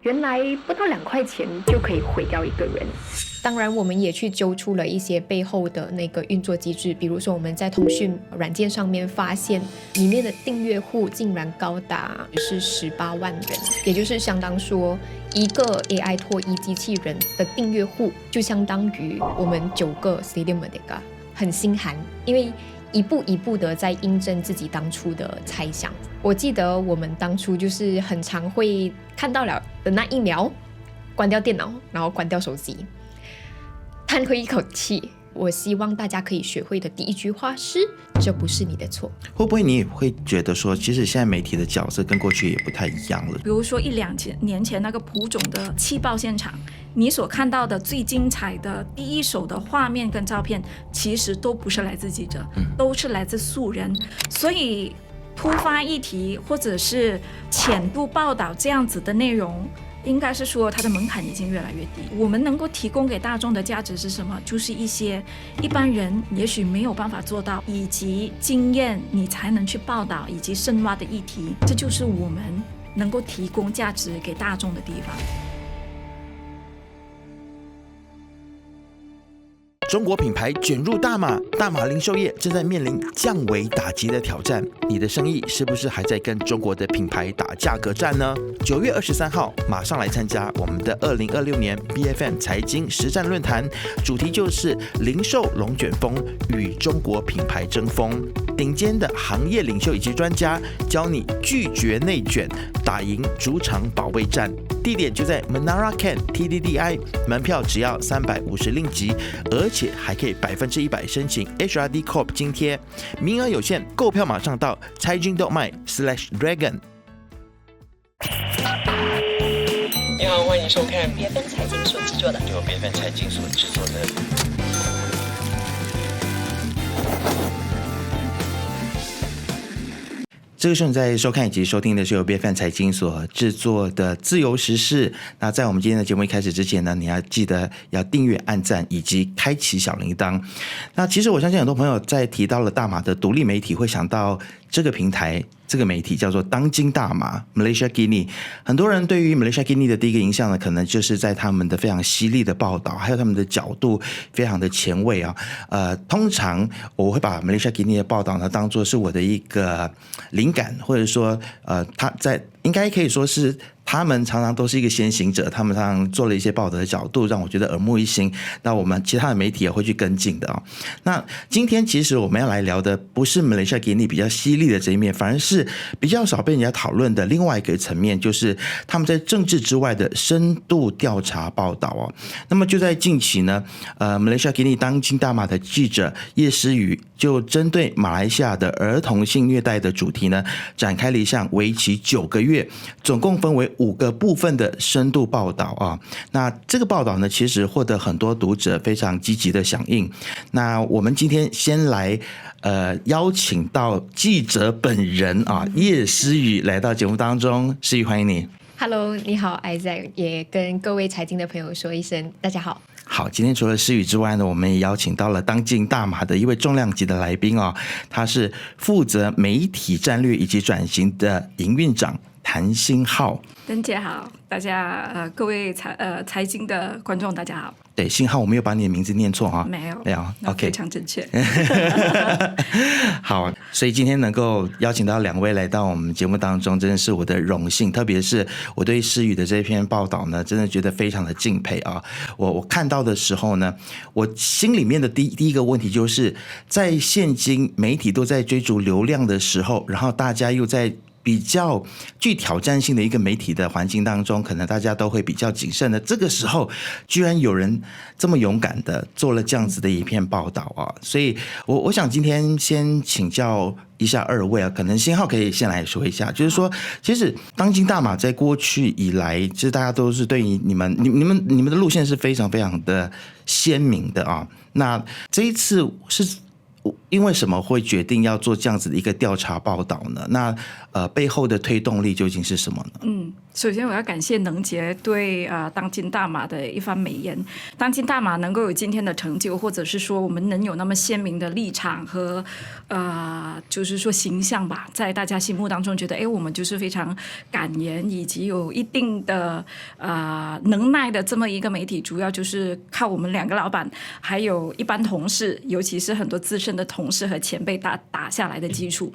原来不到2块钱就可以毁掉一个人。当然，我们也去揪出了一些背后的那个运作机制，比如说我们在通讯软件上面发现，里面的订阅户竟然高达18万人，也就是相当说一个 AI 脱衣机器人的订阅户就相当于我们9个 Stadium Merdeka， 很心寒，因为一步一步的在印证自己当初的猜想。我记得我们当初就是很常会看到了的那一秒，关掉电脑，然后关掉手机，叹回一口气。我希望大家可以学会的第一句话是：这不是你的错。会不会你也会觉得说，其实现在媒体的角色跟过去也不太一样了？比如说1-2年前那个蒲种的气爆现场，你所看到的最精彩的第一手的画面跟照片，其实都不是来自记者，都是来自素人。所以突发议题或者是浅度报道这样子的内容，应该是说它的门槛已经越来越低。我们能够提供给大众的价值是什么？就是一些一般人也许没有办法做到，以及经验你才能去报道以及深挖的议题，这就是我们能够提供价值给大众的地方。中国品牌卷入大马零售业正在面临降维打击的挑战，你的生意是不是还在跟中国的品牌打价格战呢？9月23号马上来参加我们的2026年 BFM 财经实战论坛，主题就是零售龙卷风与中国品牌争锋，顶尖的行业领袖以及专家教你拒绝内卷，打赢主场保卫战。地点就在 Menara Can TDDI， 门票只要350令吉，而且还可以100%申请 HRD Corp 津贴，名额有限，购票马上到财经.my/dragon。你好，欢迎收看BFM 财经所制作的，由BFM 财经所制作的。这个是你在收看以及收听的是由 BFM 财经所制作的自由时事。那在我们今天的节目一开始之前呢，你要记得要订阅、按赞以及开启小铃铛。那其实我相信很多朋友在提到了大马的独立媒体，会想到这个平台。这个媒体叫做当今大马 Malaysia Kini， 很多人对于 Malaysia Kini 的第一个印象呢，可能就是在他们的非常犀利的报道，还有他们的角度非常的前卫啊。通常我会把 Malaysia Kini 的报道呢当作是我的一个灵感，或者说他在应该可以说是他们常常都是一个先行者，他们常常做了一些报道的角度让我觉得耳目一新，那我们其他的媒体也会去跟进的。那今天其实我们要来聊的不是 Malaysia Kini 比较犀利的这一面，反而是比较少被人家讨论的另外一个层面，就是他们在政治之外的深度调查报道。那么就在近期呢Malaysia Kini 当今大马的记者叶诗雨就针对马来西亚的儿童性虐待的主题呢，展开了一项为期9个月，总共分为5个部分的深度报道啊。那这个报道呢，其实获得很多读者非常积极的响应。那我们今天先来邀请到记者本人啊，叶诗雨来到节目当中。诗雨，欢迎你。Hello， 你好 Isaac， 也跟各位财经的朋友说一声大家好。好，今天除了诗雨之外呢，我们也邀请到了当今大马的一位重量级的来宾哦，他是负责媒体战略以及转型的营运长谭新浩。邓姐好，大家各位财经的观众大家好。对，信浩，我没有把你的名字念错哈，没有，OK， 非常正确。好，所以今天能够邀请到2位来到我们节目当中，真的是我的荣幸。特别是我对诗雨的这篇报道呢，真的觉得非常的敬佩啊。我看到的时候呢，我心里面的第一个问题就是，在现今媒体都在追逐流量的时候，然后大家又在比较具挑战性的一个媒体的环境当中，可能大家都会比较谨慎的。这个时候，居然有人这么勇敢的做了这样子的一篇报道啊！所以我想今天先请教一下2位啊，可能新浩可以先来说一下，就是说，其实当今大马在过去以来，其实大家都是对于你们的路线是非常非常的鲜明的啊。那这一次是因为什么会决定要做这样子的一个调查报道呢？那背后的推动力究竟是什么呢？首先我要感谢能杰对当今大马的一番美言。当今大马能够有今天的成就，或者是说我们能有那么鲜明的立场和就是说形象吧，在大家心目当中觉得我们就是非常敢言以及有一定的能耐的这么一个媒体，主要就是靠我们2个老板还有一般同事，尤其是很多资深的同事和前辈打下来的基础。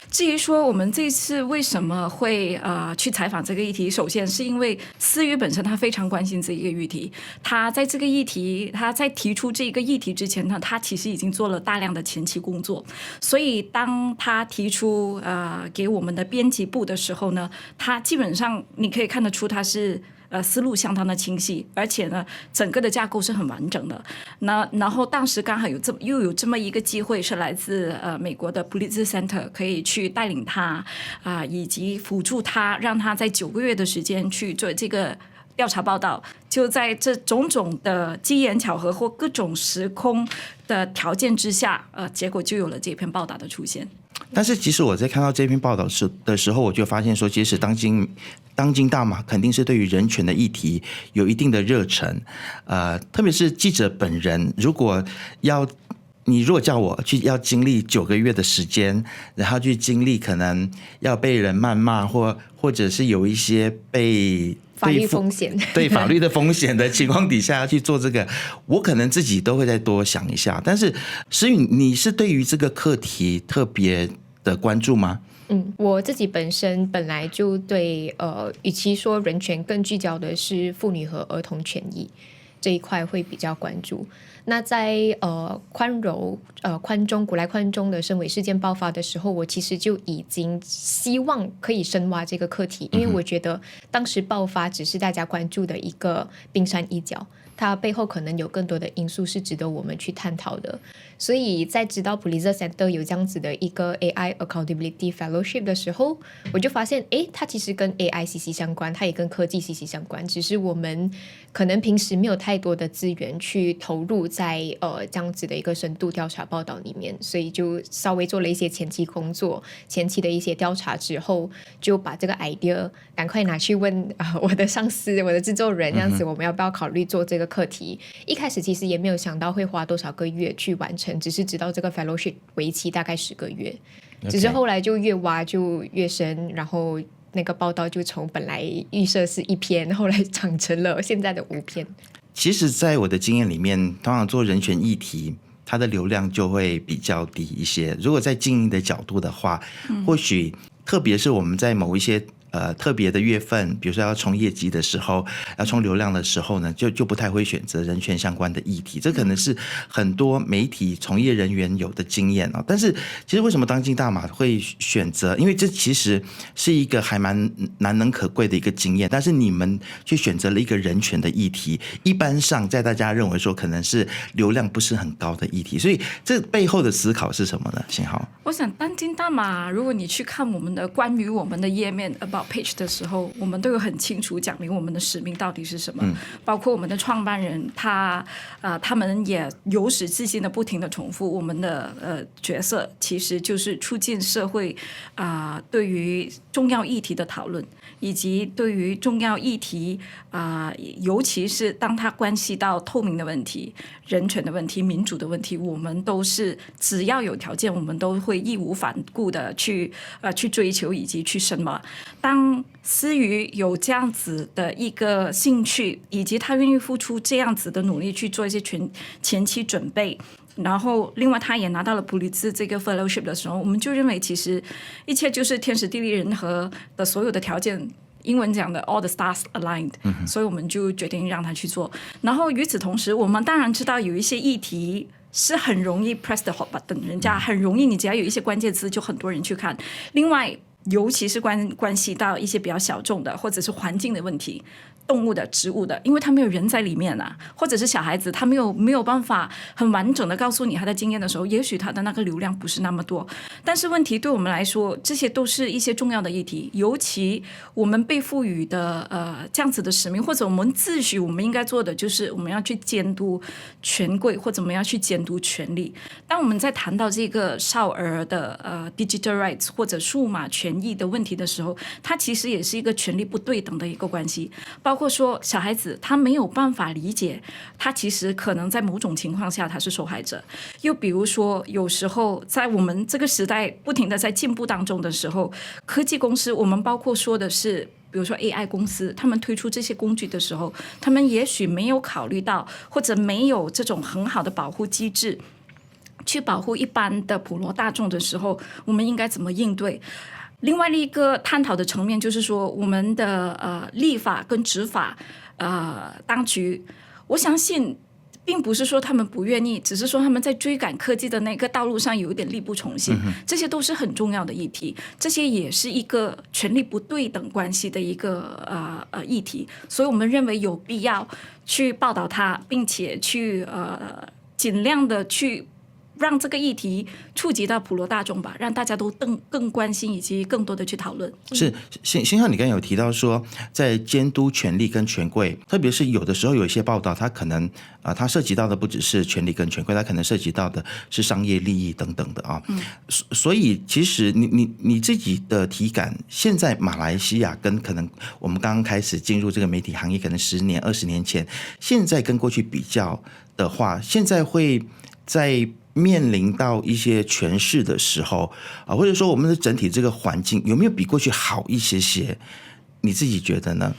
至于说我们这次为什么会去采访这个议题，首先是因为思雨本身他非常关心这一个议题，他在这个议题，他在提出这个议题之前呢，他其实已经做了大量的前期工作，所以当他提出给我们的编辑部的时候呢，他基本上你可以看得出他是思路相当的清晰，而且呢，整个的架构是很完整的。然后当时刚好又有这么一个机会，是来自美国的 Pulitzer Center 可以去带领他以及辅助他，让他在9个月的时间去做这个调查报道。就在这种种的机缘巧合或各种时空的条件之下，结果就有了这篇报道的出现。但是其实我在看到这篇报道的时候，我就发现说，其实当今大马肯定是对于人权的议题有一定的热忱，特别是记者本人，你如果叫我要经历9个月的时间，然后去经历可能要被人谩骂或者是有一些被法律风险对法律的风险的情况底下要去做这个，我可能自己都会再多想一下。但是诗雨，你是对于这个课题特别的关注吗？我自己本身本来就对与其说人权，更聚焦的是妇女和儿童权益这一块会比较关注。那在宽中古来宽中的深伪事件爆发的时候，我其实就已经希望可以深挖这个课题，因为我觉得当时爆发只是大家关注的一个冰山一角，它背后可能有更多的因素是值得我们去探讨的。所以在知道 Pulitzer Center 有这样子的一个 AI Accountability Fellowship 的时候，我就发现它其实跟 AI 息息相关，它也跟科技息息相关，只是我们可能平时没有太多的资源去投入在这样子的一个深度调查报道里面，所以就稍微做了一些前期工作，前期的一些调查之后，就把这个 idea 赶快拿去问我的上司，我的制作人，这样子我们要不要考虑做这个课题。一开始其实也没有想到会花多少个月去完成，只是知道这个 fellowship 为期大概10个月，只是后来就越挖就越深，然后那个报道就从本来预设是1篇，后来长成了现在的5篇。其实在我的经验里面，通常做人权议题它的流量就会比较低一些。如果在经营的角度的话，或许特别是我们在某一些特别的月份，比如说要冲业绩的时候，要冲流量的时候呢，就不太会选择人权相关的议题。这可能是很多媒体从业人员有的经验但是其实为什么当今大马会选择，因为这其实是一个还蛮难能可贵的一个经验，但是你们去选择了一个人权的议题，一般上在大家认为说可能是流量不是很高的议题，所以这背后的思考是什么呢？信浩，我想当今大马，如果你去看我们的关于我们的页面 about page 的时候，我们都有很清楚讲明我们的使命到底是什么，包括我们的创办人他们也由始至终的不停的重复我们的角色其实就是促进社会对于重要议题的讨论，以及对于重要议题尤其是当它关系到透明的问题、人权的问题、民主的问题，我们都是只要有条件，我们都会义无反顾的去追求以及去深挖。当思雨有这样子的一个兴趣，以及他愿意付出这样子的努力去做一些前期准备，然后另外他也拿到了普利兹这个 fellowship 的时候，我们就认为其实一切就是天时地利人和的所有的条件，英文讲的 all the stars aligned，所以我们就决定让他去做。然后与此同时，我们当然知道有一些议题是很容易 press the hot button， 人家很容易，你只要有一些关键词就很多人去看。另外尤其是关系到一些比较小众的，或者是环境的问题。动物的、植物的，因为他没有人在里面啊，或者是小孩子，他没有办法很完整的告诉你他的经验的时候，也许他的那个流量不是那么多。但是问题对我们来说，这些都是一些重要的议题，尤其我们被赋予的这样子的使命，或者我们自诩我们应该做的，就是我们要去监督权贵，或者我们要去监督权力。当我们在谈到这个少儿的digital rights 或者数码权益的问题的时候，它其实也是一个权力不对等的一个关系。包括说小孩子他没有办法理解，他其实可能在某种情况下他是受害者。又比如说有时候在我们这个时代不停的在进步当中的时候，科技公司我们包括说的是比如说 AI 公司，他们推出这些工具的时候，他们也许没有考虑到，或者没有这种很好的保护机制去保护一般的普罗大众的时候，我们应该怎么应对。另外一个探讨的层面就是说，我们的立法跟执法当局，我相信并不是说他们不愿意，只是说他们在追赶科技的那个道路上有一点力不从心，这些都是很重要的议题，这些也是一个权力不对等关系的一个议题，所以我们认为有必要去报道它，并且去尽量的去让这个议题触及到普罗大众吧，让大家都更关心以及更多的去讨论。是新浩，你刚才有提到说，在监督权力跟权贵，特别是有的时候有一些报道，它可能它涉及到的不只是权力跟权贵，它可能涉及到的是商业利益等等的啊。所以其实你自己的体感，现在马来西亚跟可能我们刚刚开始进入这个媒体行业，可能10年20年前，现在跟过去比较的话，现在会在面临到一些权势的时候或者说我们的整体这个环境有没有比过去好一些些？你自己觉得呢？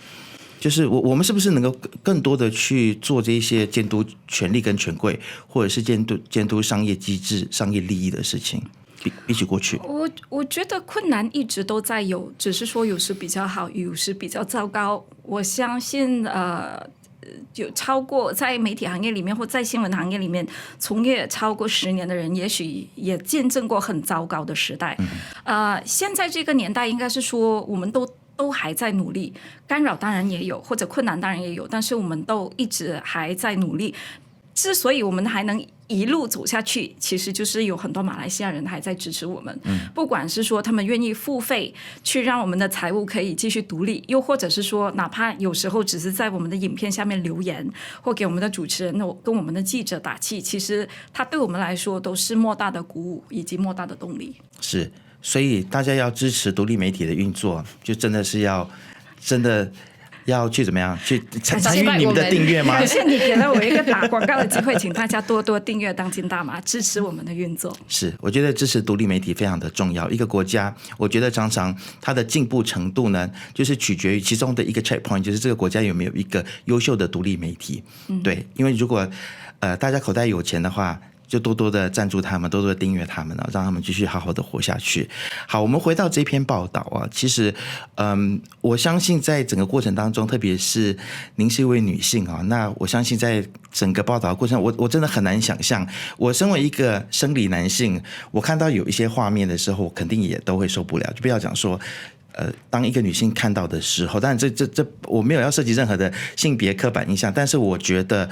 就是我们是不是能够更多的去做这些监督权力跟权贵，或者是监督商业机制、商业利益的事情？比起过去，我觉得困难一直都在有，只是说有时比较好，有时比较糟糕。我相信有超过在媒体行业里面或在新闻行业里面从业超过10年的人，也许也见证过很糟糕的时代。现在这个年代应该是说我们都还在努力，干扰当然也有，或者困难当然也有，但是我们都一直还在努力。之所以我们还能一路走下去，其实就是有很多马来西亚人还在支持我们，不管是说他们愿意付费去让我们的财务可以继续独立，又或者是说哪怕有时候只是在我们的影片下面留言，或给我们的主持人跟我们的记者打气，其实他对我们来说都是莫大的鼓舞以及莫大的动力。是，所以大家要支持独立媒体的运作，就真的是要去怎么样去参与你们的订阅吗？感谢你给了我一个打广告的机会，请大家多多订阅当今大马，支持我们的运作。是，我觉得支持独立媒体非常的重要。一个国家，我觉得常常它的进步程度呢，就是取决于其中的一个 checkpoint， 就是这个国家有没有一个优秀的独立媒体。对，因为如果大家口袋有钱的话，就多多的赞助他们，多多的订阅他们，让他们继续好好的活下去。好，我们回到这篇报道啊，其实我相信在整个过程当中，特别是您是一位女性啊，那我相信在整个报道的过程，我真的很难想象，我身为一个生理男性，我看到有一些画面的时候，我肯定也都会受不了，就不要讲说当一个女性看到的时候，当然这我没有要涉及任何的性别刻板印象，但是我觉得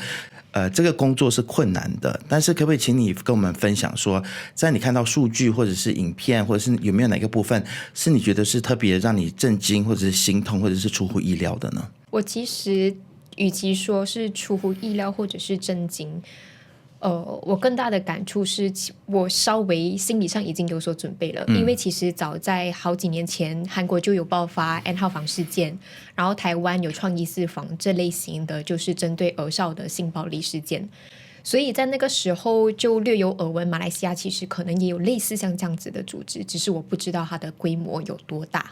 这个工作是困难的，但是可不可以请你跟我们分享说，在你看到数据或者是影片，或者是有没有哪个部分是你觉得是特别让你震惊，或者是心痛，或者是出乎意料的呢？我其实与其说是出乎意料或者是震惊，我更大的感触是我稍微心理上已经有所准备了，因为其实早在好几年前韩国就有爆发 N 号房事件，然后台湾有创意4房这类型的就是针对儿少的性暴力事件，所以在那个时候就略有耳闻马来西亚其实可能也有类似像这样子的组织，只是我不知道它的规模有多大。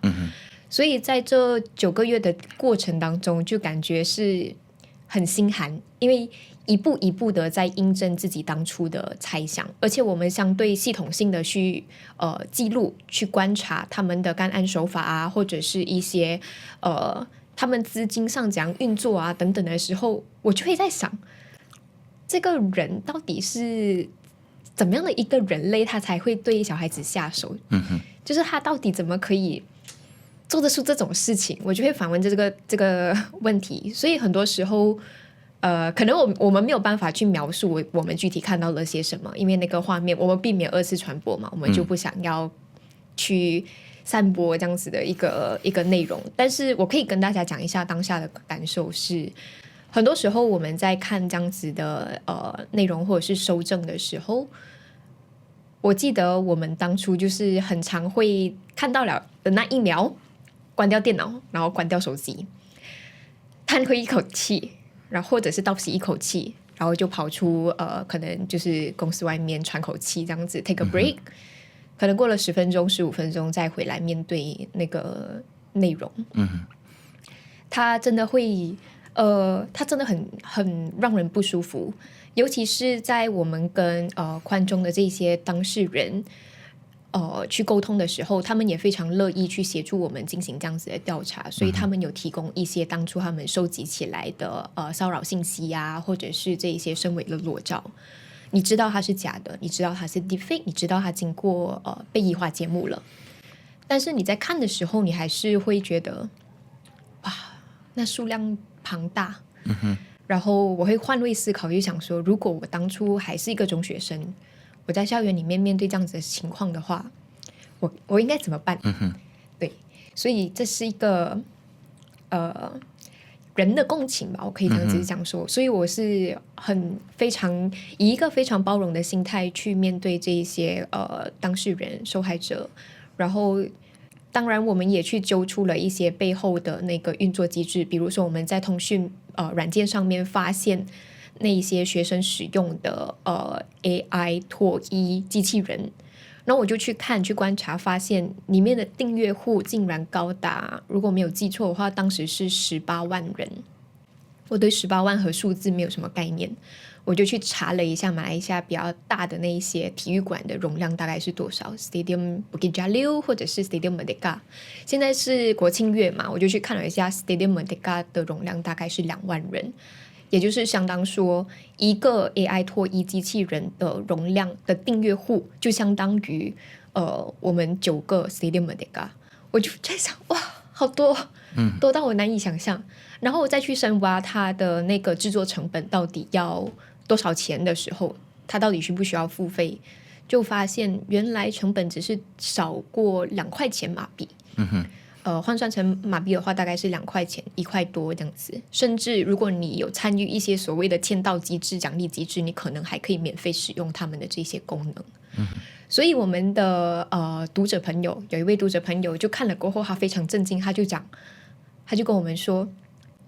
所以在这9个月的过程当中就感觉是很心寒，因为一步一步的在印证自己当初的猜想，而且我们相对系统性的去记录去观察他们的干案手法啊，或者是一些他们资金上怎样运作啊等等的时候，我就会在想这个人到底是怎么样的一个人类他才会对小孩子下手？就是他到底怎么可以做得出这种事情？我就会反问这个问题。所以很多时候，可能我们没有办法去描述我们具体看到了些什么，因为那个画面我们避免二次传播嘛，我们就不想要去散播这样子的一个内容。但是我可以跟大家讲一下当下的感受是，很多时候我们在看这样子的内容或者是收证的时候，我记得我们当初就是很常会看到了的那一秒，关掉电脑，然后关掉手机，叹回一口气，然后或者是倒吸一口气，然后就跑出可能就是公司外面喘口气这样子 take a break，可能过了10分钟15分钟再回来面对那个内容。他真的会他真的很让人不舒服，尤其是在我们跟宽中的这些当事人去沟通的时候，他们也非常乐意去协助我们进行这样子的调查，所以他们有提供一些当初他们收集起来的骚扰信息啊，或者是这一些深伪的裸照，你知道它是假的，你知道它是 deepfake， 你知道它经过被异化节目了，但是你在看的时候，你还是会觉得哇，那数量庞大。然后我会换位思考，就想说，如果我当初还是一个中学生，我在校园里面面对这样子的情况的话，我应该怎么办？对，所以这是一个人的共情吧，我可以这样子讲说。所以我是非常以一个非常包容的心态去面对这一些当事人、受害者，然后当然我们也去揪出了一些背后的那个运作机制，比如说我们在通讯软件上面发现那一些学生使用的AI 脱衣机器人，然后我就去观察，发现里面的订阅户竟然高达，如果没有记错的话，当时是18万人。我对18万和数字没有什么概念，我就去查了一下马来西亚比较大的那一些体育馆的容量大概是多少 ，Stadium Bukit Jalil 或者是 Stadium Merdeka。现在是国庆月嘛，我就去看了一下 Stadium Merdeka 的容量大概是2万人，也就是相当说一个 AI 脱衣机器人的容量的订阅户就相当于我们9个 Stadium Merdeka。我就在想，哇，好多，多到我难以想象。然后我再去深挖它的那个制作成本到底要多少钱的时候，它到底需不需要付费，就发现原来成本只是少过2块钱马币。换算成马币的话大概是2块钱1块多这样子，甚至如果你有参与一些所谓的签到机制、奖励机制，你可能还可以免费使用他们的这些功能。所以我们的读者朋友，有一位读者朋友就看了过后他非常震惊，他就跟我们说，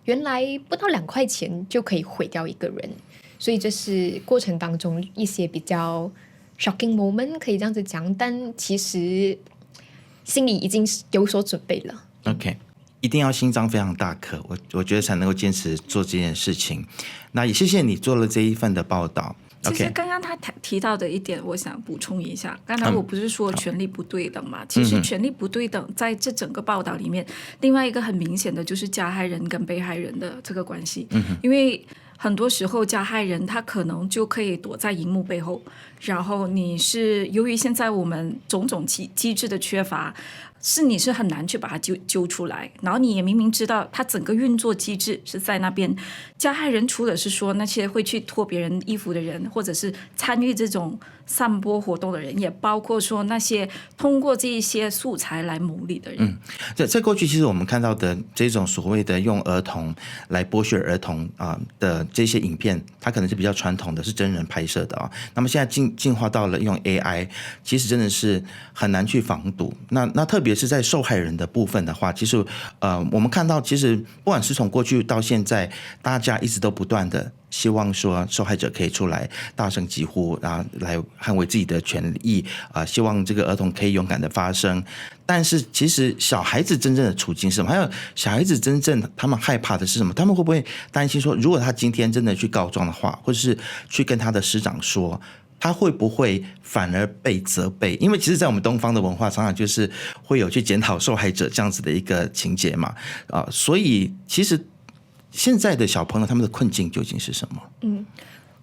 原来不到2块钱就可以毁掉一个人。所以这是过程当中一些比较 shocking moment 可以这样子讲，但其实心里已经有所准备了。OK， 一定要心脏非常大颗，我觉得才能够坚持做这件事情。那也谢谢你做了这一份的报道。其实刚刚他提到的一点，我想补充一下。刚才我不是说权力不对等嘛？其实权力不对等在这整个报道里面，另外一个很明显的就是加害人跟被害人的这个关系。因为很多时候加害人他可能就可以躲在荧幕背后，然后你是由于现在我们种种机制的缺乏，你是很难去把它揪出来，然后你也明明知道它整个运作机制是在那边。加害人除了是说那些会去脱别人衣服的人，或者是参与这种散播活动的人，也包括说那些通过这一些素材来牟利的人。在过去其实我们看到的这种所谓的用儿童来剥削儿童的这些影片，它可能是比较传统的，是真人拍摄的啊。那么现在进化到了用 AI， 其实真的是很难去防堵。那特别是在受害人的部分的话，其实我们看到，其实不管是从过去到现在，大家一直都不断的希望说受害者可以出来大声疾呼，然后来捍卫自己的权益希望这个儿童可以勇敢的发声。但是其实小孩子真正的处境是什么？还有小孩子真正他们害怕的是什么？他们会不会担心说，如果他今天真的去告状的话，或者是去跟他的师长说，他会不会反而被责备？因为其实在我们东方的文化常常就是会有去检讨受害者这样子的一个情节嘛所以其实现在的小朋友他们的困境究竟是什么？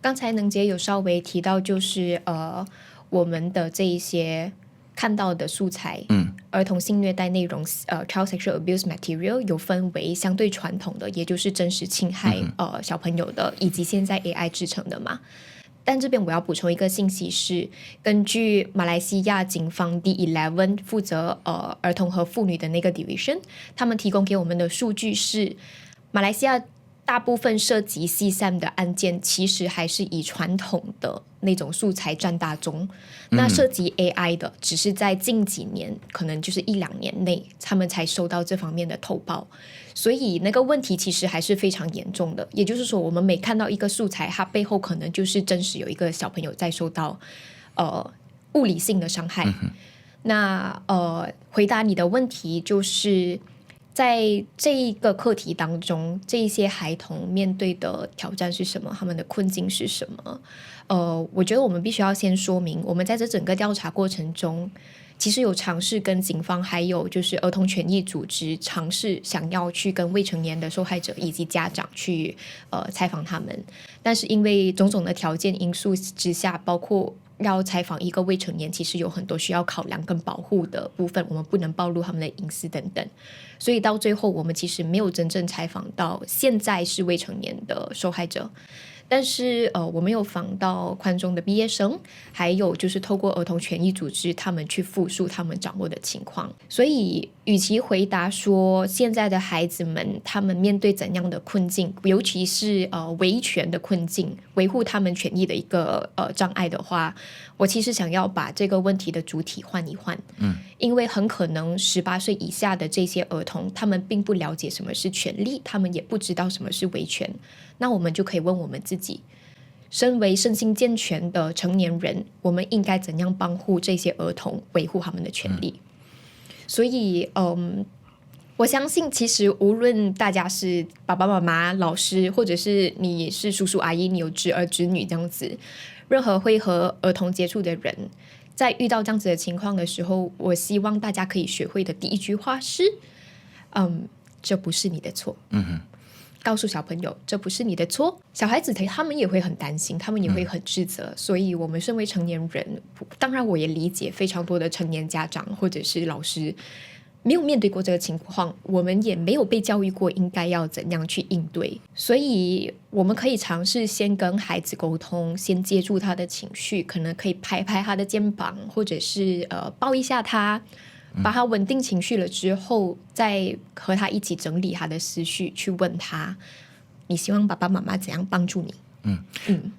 刚才能杰有稍微提到，就是我们的这一些看到的素材，儿童性虐待内容child sexual abuse material 有分为相对传统的，也就是真实侵害小朋友的，以及现在 AI 制成的嘛。但这边我要补充一个信息是，根据马来西亚警方 D11 负责儿童和妇女的那个 division， 他们提供给我们的数据是，马来西亚大部分涉及 CSAM 的案件其实还是以传统的那种素材占大宗，那涉及 AI 的只是在近几年，可能就是1-2年内他们才收到这方面的投报，所以那个问题其实还是非常严重的。也就是说，我们每看到一个素材，它背后可能就是真实有一个小朋友在受到物理性的伤害。那回答你的问题就是在这一个课题当中，这一些孩童面对的挑战是什么？他们的困境是什么？我觉得我们必须要先说明，我们在这整个调查过程中，其实有尝试跟警方还有就是儿童权益组织尝试想要去跟未成年的受害者以及家长去采访他们，但是因为种种的条件因素之下，包括要采访一个未成年，其实有很多需要考量跟保护的部分，我们不能暴露他们的隐私等等，所以到最后我们其实没有真正采访到现在是未成年的受害者。但是我们有访到宽中的毕业生，还有就是透过儿童权益组织他们去复述他们掌握的情况。所以与其回答说现在的孩子们他们面对怎样的困境，尤其是维权的困境，维护他们权益的一个障碍的话，我其实想要把这个问题的主体换一换。因为很可能18岁以下的这些儿童，他们并不了解什么是权利，他们也不知道什么是维权。那我们就可以问我们自己，身为身心健全的成年人，我们应该怎样帮护这些儿童，维护他们的权利？所以我相信其实无论大家是爸爸妈妈、老师，或者是你是叔叔阿姨，你有侄儿侄女这样子，任何会和儿童接触的人，在遇到这样子的情况的时候，我希望大家可以学会的第一句话是这不是你的错。告诉小朋友这不是你的错，小孩子他们也会很担心，他们也会很自责，所以我们身为成年人，当然我也理解非常多的成年家长或者是老师没有面对过这个情况，我们也没有被教育过应该要怎样去应对，所以我们可以尝试先跟孩子沟通，先接住他的情绪，可能可以拍拍他的肩膀，或者是抱一下他，把他稳定情绪了之后，再和他一起整理他的思绪，去问他你希望爸爸妈妈怎样帮助你。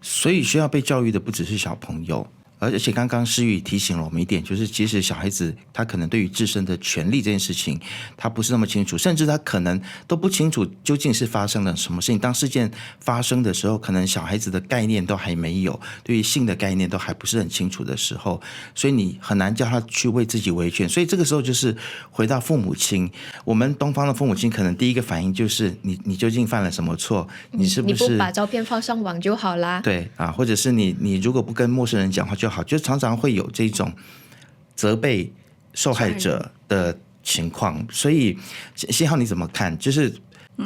所以需要被教育的不只是小朋友，而且刚刚诗瑜提醒了我们一点，就是其实小孩子他可能对于自身的权利这件事情他不是那么清楚，甚至他可能都不清楚究竟是发生了什么事情。当事件发生的时候，可能小孩子的概念都还没有，对于性的概念都还不是很清楚的时候，所以你很难叫他去为自己维权。所以这个时候就是回到父母亲，我们东方的父母亲可能第一个反应就是你究竟犯了什么错，你是不是你不把照片放上网就好啦？对啊，或者是你如果不跟陌生人讲话就好，就常常会有这种责备受害者的情况。所以信浩你怎么看？就是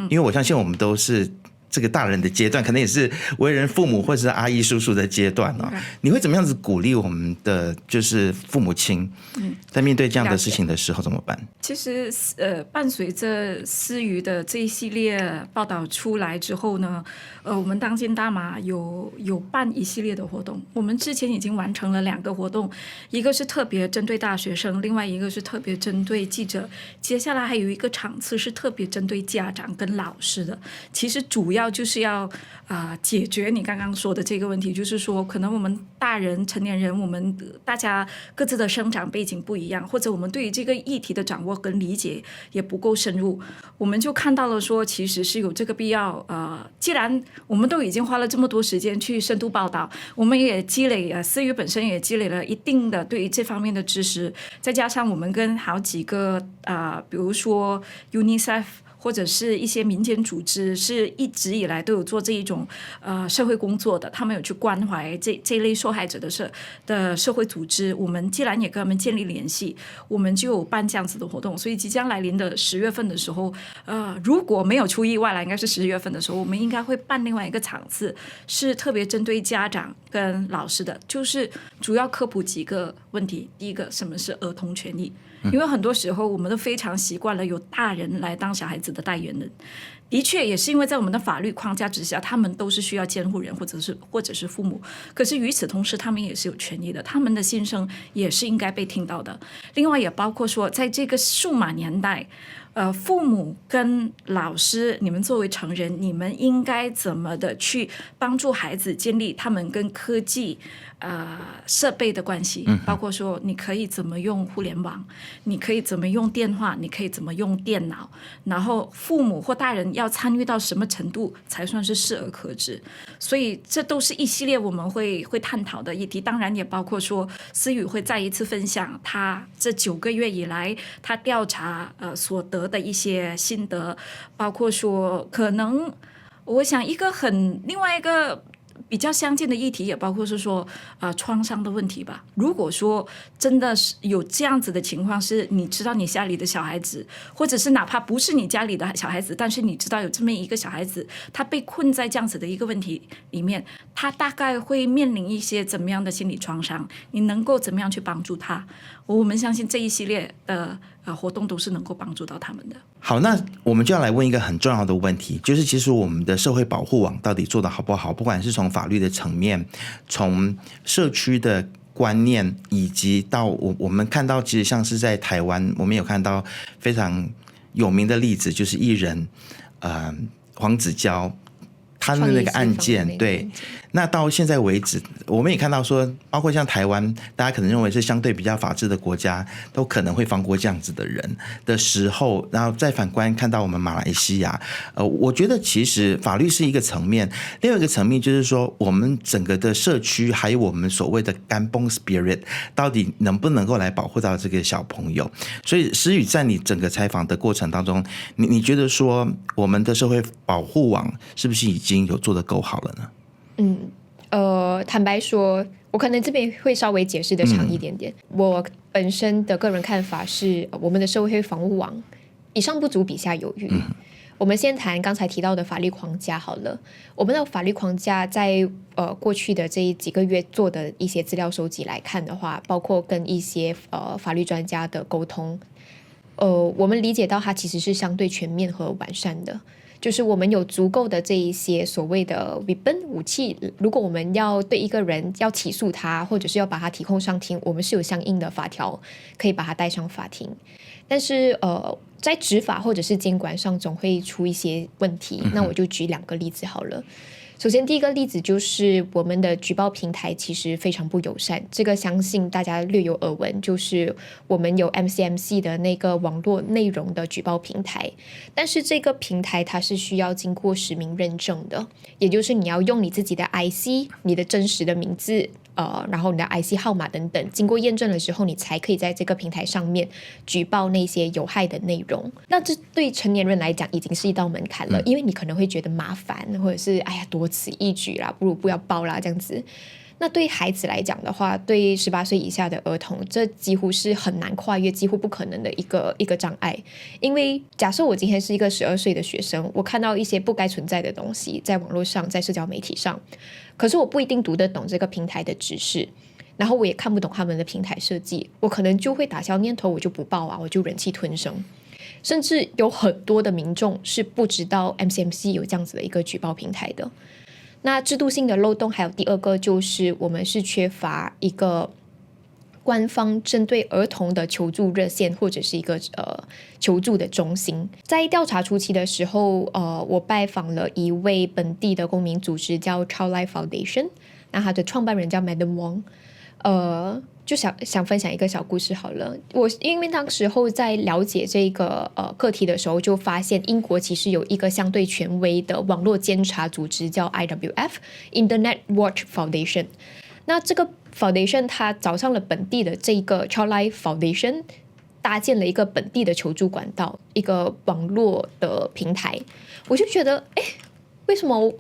因为我相信我们都是这个大人的阶段，可能也是为人父母或者是阿姨叔叔的阶段啊，你会怎么样子鼓励我们的就是父母亲在面对这样的事情的时候怎么办？其实伴随着思瑜的这一系列报道出来之后呢，我们当今大马有办一系列的活动。我们之前已经完成了2个活动，一个是特别针对大学生，另外一个是特别针对记者。接下来还有一个场次是特别针对家长跟老师的。其实主要就是要解决你刚刚说的这个问题，就是说可能我们大人成年人，我们大家各自的生长背景不一样，或者我们对于这个议题的掌握跟理解也不够深入，我们就看到了说其实是有这个必要。既然我们都已经花了这么多时间去深度报道，我们也积累思瑜本身也积累了一定的对于这方面的知识，再加上我们跟好几个比如说 UNICEF 或者是一些民间组织是一直以来都有做这一种社会工作的，他们有去关怀这一类受害者的社会组织，我们既然也跟他们建立联系，我们就有办这样子的活动。所以即将来临的10月份的时候，如果没有出意外了，应该是11月份的时候，我们应该会办另外一个场次，是特别针对家长跟老师的，就是主要科普几个问题。第一个，什么是儿童权益？因为很多时候我们都非常习惯了有大人来当小孩子的代言人，的确也是因为在我们的法律框架之下，他们都是需要监护人或者是父母，可是与此同时他们也是有权益的，他们的心声也是应该被听到的。另外也包括说在这个数码年代，父母跟老师，你们作为成人，你们应该怎么的去帮助孩子建立他们跟科技设备的关系，包括说你可以怎么用互联网，你可以怎么用电话，你可以怎么用电脑，然后父母或大人要参与到什么程度才算是适而可止。所以这都是一系列我们会探讨的议题，当然也包括说思雨会再一次分享他这9个月以来他调查所得的一些心得，包括说可能我想另外一个比较相近的议题，也包括是说创伤的问题吧。如果说真的是有这样子的情况，是你知道你家里的小孩子，或者是哪怕不是你家里的小孩子，但是你知道有这么一个小孩子，他被困在这样子的一个问题里面，他大概会面临一些怎么样的心理创伤，你能够怎么样去帮助他？我们相信这一系列的活动都是能够帮助到他们的。好，那我们就要来问一个很重要的问题，就是其实我们的社会保护网到底做得好不好？不管是从法律的层面，从社区的观念，以及到我们看到，其实像是在台湾，我们有看到非常有名的例子，就是艺人黄子佼他的那个案件，对。那到现在为止，我们也看到说，包括像台湾，大家可能认为是相对比较法治的国家，都可能会放过这样子的人的时候，然后再反观看到我们马来西亚，我觉得其实法律是一个层面，另外一个层面就是说，我们整个的社区还有我们所谓的甘崩 spirit， 到底能不能够来保护到这个小朋友？所以思雨在你整个采访的过程当中，你觉得说我们的社会保护网是不是已经有做得够好了呢？坦白说，我可能这边会稍微解释的长一点点。我本身的个人看法是，我们的社会防护网比上不足，比下有余。我们先谈刚才提到的法律框架好了。我们的法律框架在过去的这几个月做的一些资料收集来看的话，包括跟一些法律专家的沟通，我们理解到它其实是相对全面和完善的。就是我们有足够的这一些所谓的 weapon 武器，如果我们要对一个人要起诉他，或者是要把他提控上庭，我们是有相应的法条可以把他带上法庭。但是在执法或者是监管上总会出一些问题，那我就举2个例子好了。首先第一个例子就是我们的举报平台其实非常不友善，这个相信大家略有耳闻，就是我们有 MCMC 的那个网络内容的举报平台，但是这个平台它是需要经过实名认证的，也就是你要用你自己的 IC， 你的真实的名字然后你的 IC 号码等等，经过验证了之后，你才可以在这个平台上面举报那些有害的内容。那这对成年人来讲已经是一道门槛了，因为你可能会觉得麻烦，或者是哎呀多此一举啦，不如不要报啦这样子。那对孩子来讲的话，对18岁以下的儿童，这几乎是很难跨越，几乎不可能的一个障碍。因为假设我今天是一个12岁的学生，我看到一些不该存在的东西在网络上，在社交媒体上，可是我不一定读得懂这个平台的指示，然后我也看不懂他们的平台设计，我可能就会打消念头，我就不报啊，我就忍气吞声。甚至有很多的民众是不知道 MCMC 有这样子的一个举报平台的。那制度性的漏洞还有第2个，就是我们是缺乏一个官方针对儿童的求助热线，或者是一个求助的中心。在调查初期的时候，我拜访了一位本地的公民组织叫 Childlife Foundation， 那他的创办人叫 Madam Wong，就想分享一个小故事好了。我因为当时候在了解这个课题的时候，就发现英国其实有一个相对权威的网络监察组织叫 IWF Internet Watch Foundation。那这个 foundation 它找上了本地的这个 Childlife Foundation 搭建了一个本地的求助管道，一个网络的平台。我就觉得，为什么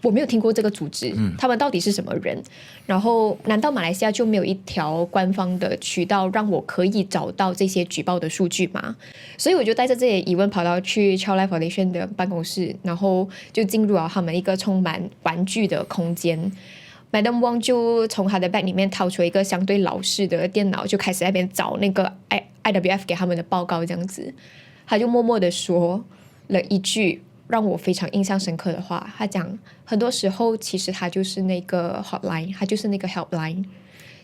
我没有听过这个组织？他们到底是什么人？然后难道马来西亚就没有一条官方的渠道让我可以找到这些举报的数据吗？所以我就带着这些疑问跑到去 Childlife Foundation 的办公室，然后就进入了他们一个充满玩具的空间。Madam Wong 就从他的 bag 里面掏出一个相对老式的电脑，就开始在那边找那个 IWF 给他们的报告这样子。他就默默的说了一句让我非常印象深刻的话，他讲很多时候其实他就是那个 hotline， 他就是那个 helpline，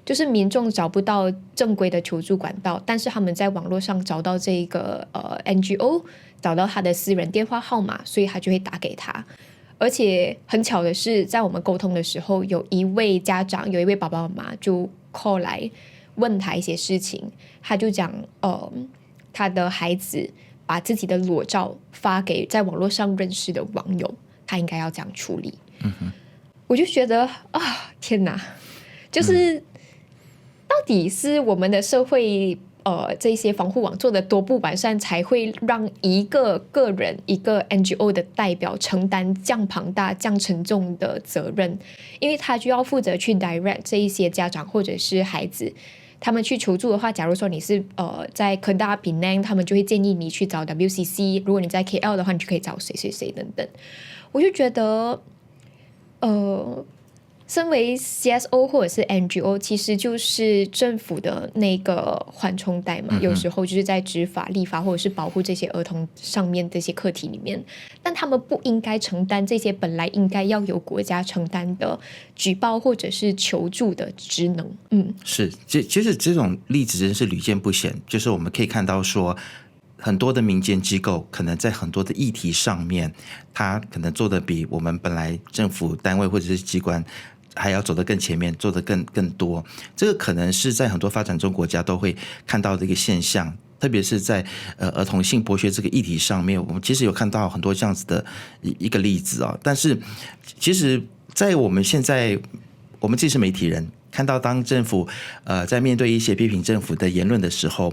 就是民众找不到正规的求助管道，但是他们在网络上找到这个NGO， 找到他的私人电话号码，所以他就会打给他。而且很巧的是，在我们沟通的时候，有一位家长，有一位爸爸妈妈就 call 来问他一些事情，他就讲他的孩子把自己的裸照发给在网络上认识的网友，他应该要这样处理。我就觉得天哪，就是到底是我们的社会这些防护网做的多不完善，才会让一个个人一个 NGO 的代表承担这样庞大这样沉重的责任，因为他就要负责去 direct 这一些家长或者是孩子，他们去求助的话，假如说你是在Kedah Penang，他们就会建议你去找 WCC， 如果你在 KL 的话，你就可以找谁谁谁等等。我就觉得身为 CSO 或者是 NGO， 其实就是政府的那个缓冲带嘛，有时候就是在执法、立法或者是保护这些儿童上面这些课题里面，但他们不应该承担这些本来应该要由国家承担的举报或者是求助的职能。是，其实这种例子真是屡见不鲜，就是我们可以看到说，很多的民间机构可能在很多的议题上面，它可能做的比我们本来政府单位或者是机关还要走得更前面，做得更多。这个可能是在很多发展中国家都会看到的一个现象，特别是在儿童性剥削这个议题上面，我们其实有看到很多这样子的一个例子啊。但是其实在我们现在，我们自己是媒体人，看到当政府在面对一些批评政府的言论的时候，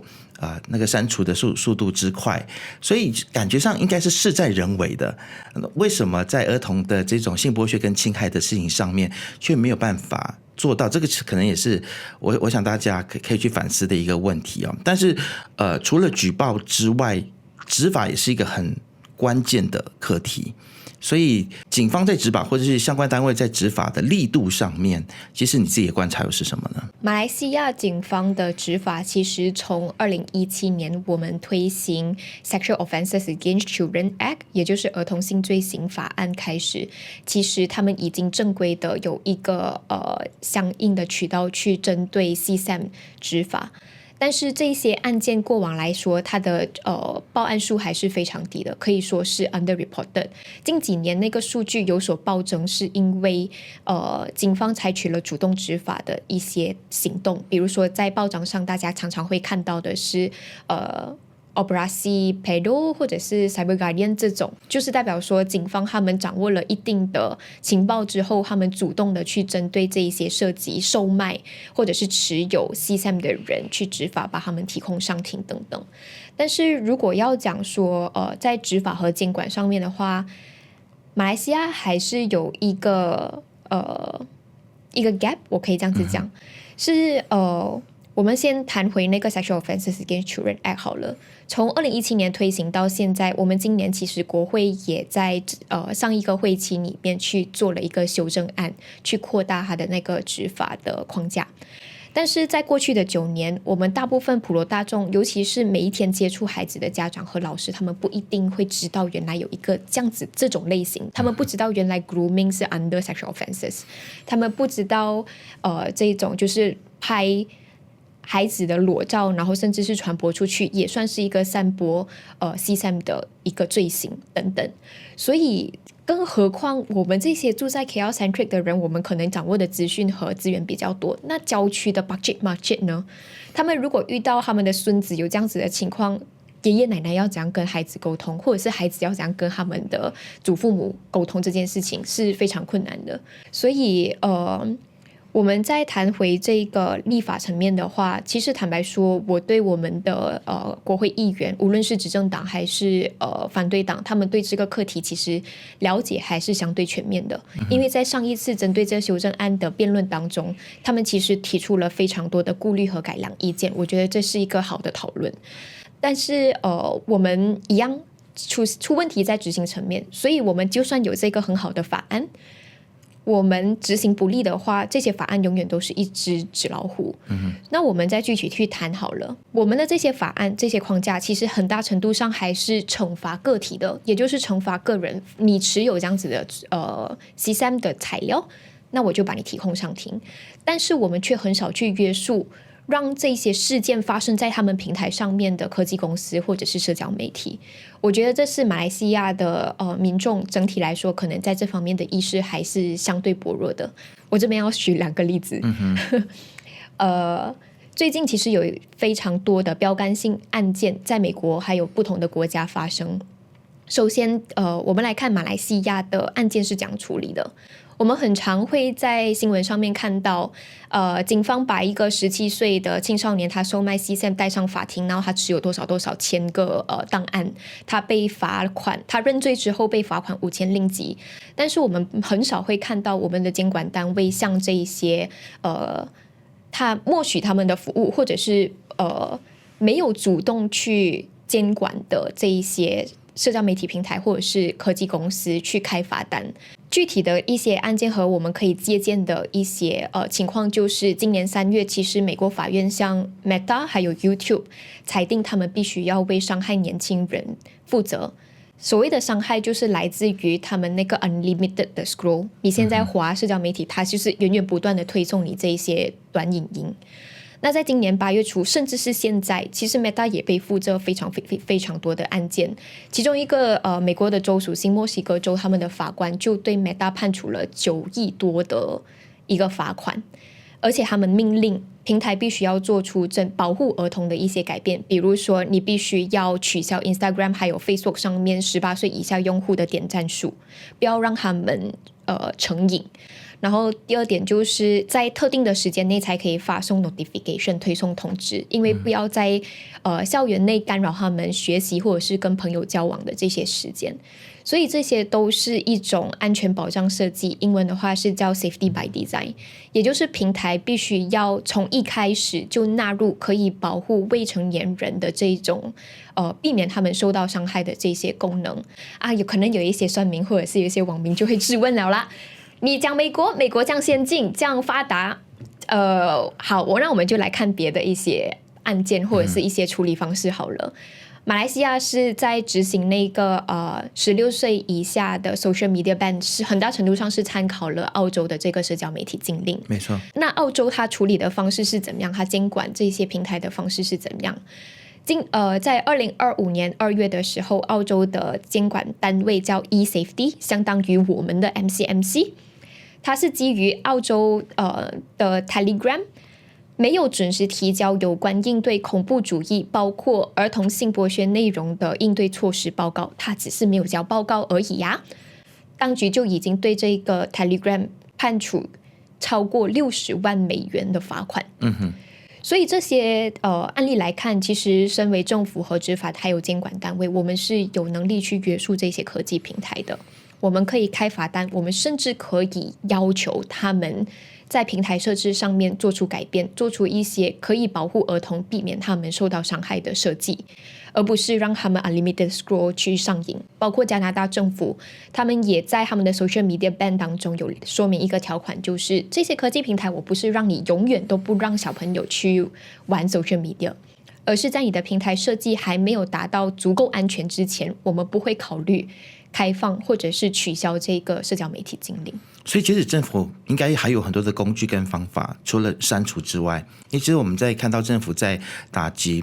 那个删除的速度之快，所以感觉上应该是事在人为的。为什么在儿童的这种性剥削跟侵害的事情上面却没有办法做到？这个可能也是我想大家可以去反思的一个问题哦。但是除了举报之外，执法也是一个很关键的课题。所以警方在执法或者是相关单位在执法的力度上面，其实你自己的观察又是什么呢？马来西亚警方的执法其实从2017年我们推行 Sexual Offences Against Children Act， 也就是儿童性罪行法案开始，其实他们已经正规的有一个相应的渠道去针对 CSAM 执法。但是这些案件过往来说，它的报案数还是非常低的，可以说是 underreported。近几年那个数据有所暴增，是因为警方采取了主动执法的一些行动，比如说在报章上大家常常会看到的是Operasi Pedo 或者是 Cyber Guardian 这种，就是代表说警方他们掌握了一定的情报之后，他们主动的去针对这一些涉及售卖或者是持有 CSAM 的人去执法，把他们提控上庭等等。但是如果要讲说在执法和监管上面的话，马来西亚还是有一个gap， 我可以这样子讲，是我们先谈回那个 Sexual Offences Against Children Act 好了。从2017年推行到现在，我们今年其实国会也在上一个会期里面去做了一个修正案，去扩大它的那个执法的框架。但是在过去的9年，我们大部分普罗大众，尤其是每一天接触孩子的家长和老师，他们不一定会知道原来有一个这样子这种类型，他们不知道原来 grooming 是 under sexual offences， 他们不知道这种就是拍孩子的裸照，然后甚至是传播出去，也算是一个散播CSAM 的一个罪行等等。所以更何况我们这些住在 KL Centric 的人，我们可能掌握的资讯和资源比较多。那郊区的 budget market 呢？他们如果遇到他们的孙子有这样子的情况，爷爷奶奶要怎样跟孩子沟通，或者是孩子要怎样跟他们的祖父母沟通，这件事情是非常困难的。所以我们再谈回这个立法层面的话，其实坦白说，我对我们的国会议员，无论是执政党还是反对党，他们对这个课题其实了解还是相对全面的。因为在上一次针对这修正案的辩论当中，他们其实提出了非常多的顾虑和改良意见，我觉得这是一个好的讨论。但是我们一样出问题在执行层面，所以我们就算有这个很好的法案，我们执行不力的话，这些法案永远都是一只纸老虎。那我们再具体去谈好了，我们的这些法案、这些框架，其实很大程度上还是惩罚个体的，也就是惩罚个人。你持有这样子的CSAM 的材料，那我就把你提控上庭。但是我们却很少去约束，让这些事件发生在他们平台上面的科技公司或者是社交媒体。我觉得这是马来西亚的民众整体来说可能在这方面的意识还是相对薄弱的。我这边要举2个例子。最近其实有非常多的标杆性案件在美国还有不同的国家发生。首先我们来看马来西亚的案件是怎样处理的。我们很常会在新闻上面看到警方把一个17岁的青少年他售卖 CSAM 带上法庭，然后他持有多少千个档案，他被罚款，他认罪之后被罚款5000令吉。但是我们很少会看到我们的监管单位向这一些他默许他们的服务，或者是没有主动去监管的这一些社交媒体平台或者是科技公司去开罚单。具体的一些案件和我们可以借鉴的一些情况，就是今年3月，其实美国法院向 Meta 还有 YouTube 裁定他们必须要为伤害年轻人负责。所谓的伤害就是来自于他们那个 unlimited 的 scroll， 你现在滑社交媒体，它就是源源不断的推送你这一些短影音。那在今年8月初，甚至是现在，其实 Meta 也被负责非常多的案件。其中一个美国的州属新墨西哥州，他们的法官就对 Meta 判处了9亿多的一个罚款，而且他们命令平台必须要做出保护儿童的一些改变，比如说你必须要取消 Instagram 还有 Facebook 上面18岁以下用户的点赞数，不要让他们成瘾。然后第二点就是在特定的时间内才可以发送 notification 推送通知，因为不要在校园内干扰他们学习或者是跟朋友交往的这些时间。所以这些都是一种安全保障设计，英文的话是叫 safety by design， 也就是平台必须要从一开始就纳入可以保护未成年人的这种避免他们受到伤害的这些功能啊。有可能有一些酸民或者是有一些网民就会质问了啦，你讲美国这样先进这样发达，好，那我们就来看别的一些案件或者是一些处理方式好了。马来西亚是在执行那个16岁以下的 social media ban， 是很大程度上是参考了澳洲的这个社交媒体禁令。没错。那澳洲它处理的方式是怎么样？它监管这些平台的方式是怎么样？在2025年2月的时候，澳洲的监管单位叫 eSafety， 相当于我们的 MCMC， 它是基于澳洲的 Telegram没有准时提交有关应对恐怖主义包括儿童性剥削内容的应对措施报告，它只是没有交报告而已呀。当局就已经对这个 Telegram 判处超过60万美元的罚款。所以这些案例来看，其实身为政府和执法还有监管单位，我们是有能力去约束这些科技平台的。我们可以开罚单，我们甚至可以要求他们在平台设置上面做出改变，做出一些可以保护儿童避免他们受到伤害的设计，而不是让他们 unlimited scroll 去上瘾。包括加拿大政府他们也在他们的 social media ban 当中有说明一个条款，就是这些科技平台我不是让你永远都不让小朋友去玩 social media， 而是在你的平台设计还没有达到足够安全之前，我们不会考虑开放或者是取消这个社交媒体禁令。所以其实政府应该还有很多的工具跟方法，除了删除之外，因为其实我们在看到政府在打击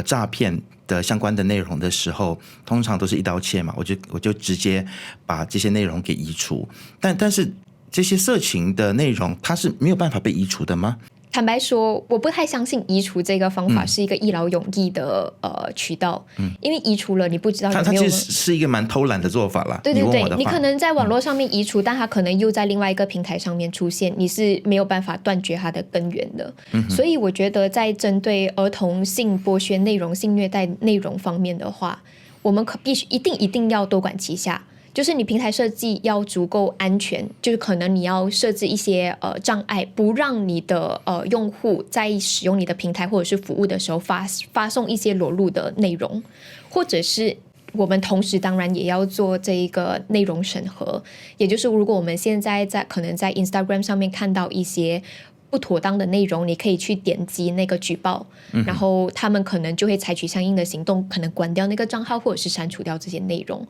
诈骗的相关的内容的时候，通常都是一刀切嘛，我就直接把这些内容给移除。但是这些色情的内容它是没有办法被移除的吗？坦白说，我不太相信移除这个方法是一个一劳永逸的渠道，因为移除了你不知道有没有。它其实是一个蛮偷懒的做法啦。对对对，你可能在网络上面移除，但它可能又在另外一个平台上面出现，你是没有办法断绝它的根源的。所以我觉得在针对儿童性剥削内容、性虐待内容方面的话，我们必须一定要多管齐下。就是你平台设计要足够安全，就是可能你要设置一些障碍，不让你的用户在使用你的平台或者是服务的时候发送一些裸露的内容，或者是我们同时当然也要做这一个内容审核，也就是如果我们现在可能在 Instagram 上面看到一些不妥当的内容，你可以去点击那个举报，然后他们可能就会采取相应的行动，可能关掉那个账号或者是删除掉这些内容。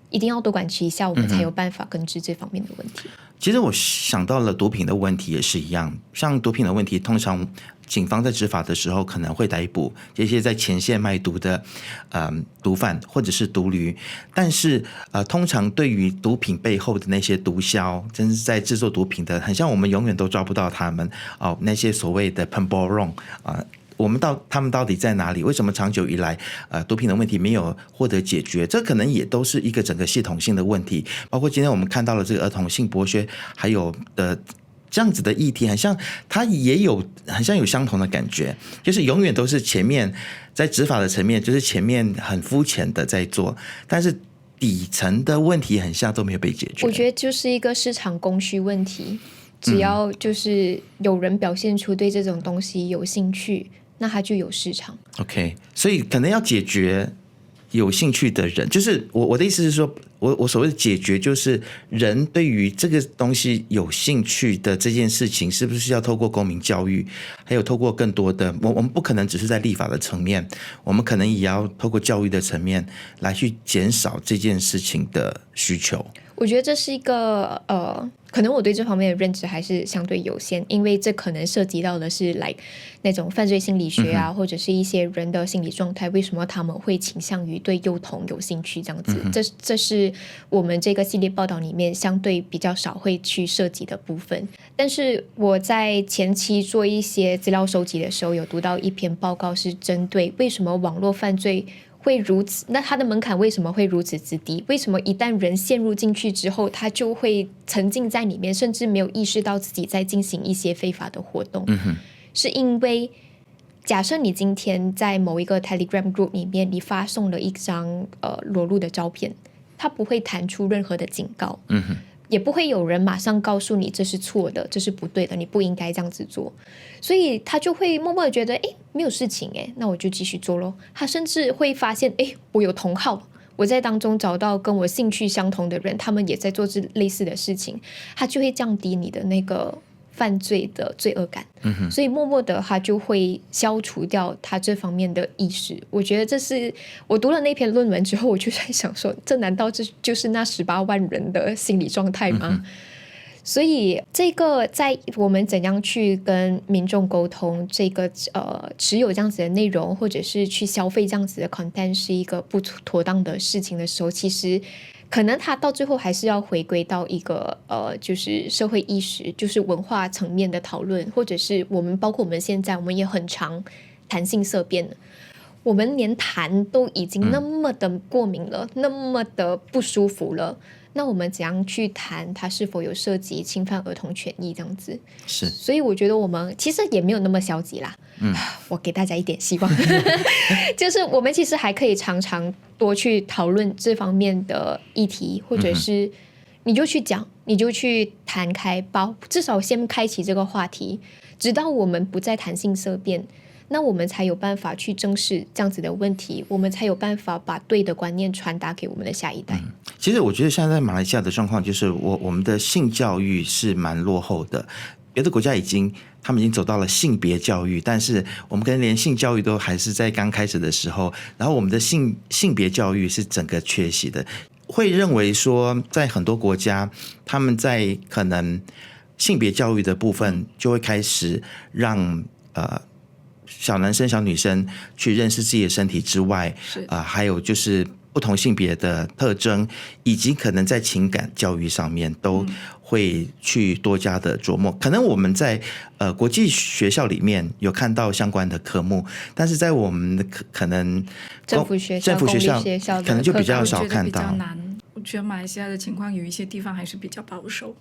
一定要多管齐下，我们才有办法根治这方面的问题。其实我想到了毒品的问题也是一样，像毒品的问题，通常警方在执法的时候可能会逮捕这些在前线卖毒的毒贩或者是毒驴，但是通常对于毒品背后的那些毒枭，真是在制作毒品的，很像我们永远都抓不到他们那些所谓的 pemborong 他们到底在哪里？为什么长久以来毒品的问题没有获得解决？这可能也都是一个整个系统性的问题。包括今天我们看到了这个儿童性剥削，还有这样子的议题，很像它也有很像有相同的感觉，就是永远都是前面在执法的层面，就是前面很肤浅的在做，但是底层的问题很像都没有被解决。我觉得就是一个市场供需问题，只要就是有人表现出对这种东西有兴趣，那它就有市场。 OK， 所以可能要解决有兴趣的人，就是我的意思是说，我所谓的解决就是人对于这个东西有兴趣的这件事情，是不是要透过公民教育，还有透过更多的我们不可能只是在立法的层面，我们可能也要透过教育的层面来去减少这件事情的需求。我觉得这是一个可能我对这方面的认知还是相对有限，因为这可能涉及到的是那种犯罪心理学啊，或者是一些人的心理状态，为什么他们会倾向于对幼童有兴趣这样子，这是我们这个系列报道里面相对比较少会去涉及的部分。但是我在前期做一些资料收集的时候，有读到一篇报告是针对为什么网络犯罪会如此，那它的门槛为什么会如此之低？为什么一旦人陷入进去之后，他就会沉浸在里面，甚至没有意识到自己在进行一些非法的活动？是因为假设你今天在某一个 Telegram group 里面，你发送了一张裸露的照片，它不会弹出任何的警告。也不会有人马上告诉你这是错的，这是不对的，你不应该这样子做，所以他就会默默的觉得没有事情那我就继续做咯。他甚至会发现我有同好，我在当中找到跟我兴趣相同的人，他们也在做类似的事情，他就会降低你的那个犯罪的罪恶感，所以默默的他就会消除掉他这方面的意识。我觉得这是我读了那篇论文之后，我就在想说，这难道这就是那18万人的心理状态吗？所以这个在我们怎样去跟民众沟通这个持有这样子的内容，或者是去消费这样子的 content 是一个不妥当的事情的时候，其实可能它到最后还是要回归到一个就是社会意识，就是文化层面的讨论，或者是包括我们现在我们也很常谈性色变，我们连谈都已经那么的过敏了，那么的不舒服了，那我们怎样去谈它是否有涉及侵犯儿童权益这样子？是，所以我觉得我们其实也没有那么消极啦。我给大家一点希望就是我们其实还可以常常多去讨论这方面的议题，或者是你就去讲，你就去谈开，至少先开启这个话题，直到我们不再谈性色变，那我们才有办法去正视这样子的问题，我们才有办法把对的观念传达给我们的下一代。其实我觉得现在在马来西亚的状况就是我们的性教育是蛮落后的，别的国家他们已经走到了性别教育，但是我们可能连性教育都还是在刚开始的时候，然后我们的性别教育是整个缺席的。会认为说在很多国家，他们在可能性别教育的部分就会开始让小男生小女生去认识自己的身体之外，还有就是不同性别的特征，以及可能在情感教育上面都会去多加的琢磨。可能我们在国际学校里面有看到相关的科目，但是在我们的可能政府学校公立学校可能就比较我少看到。觉得比较难。我觉得马来西亚的情况有一些地方还是比较保守，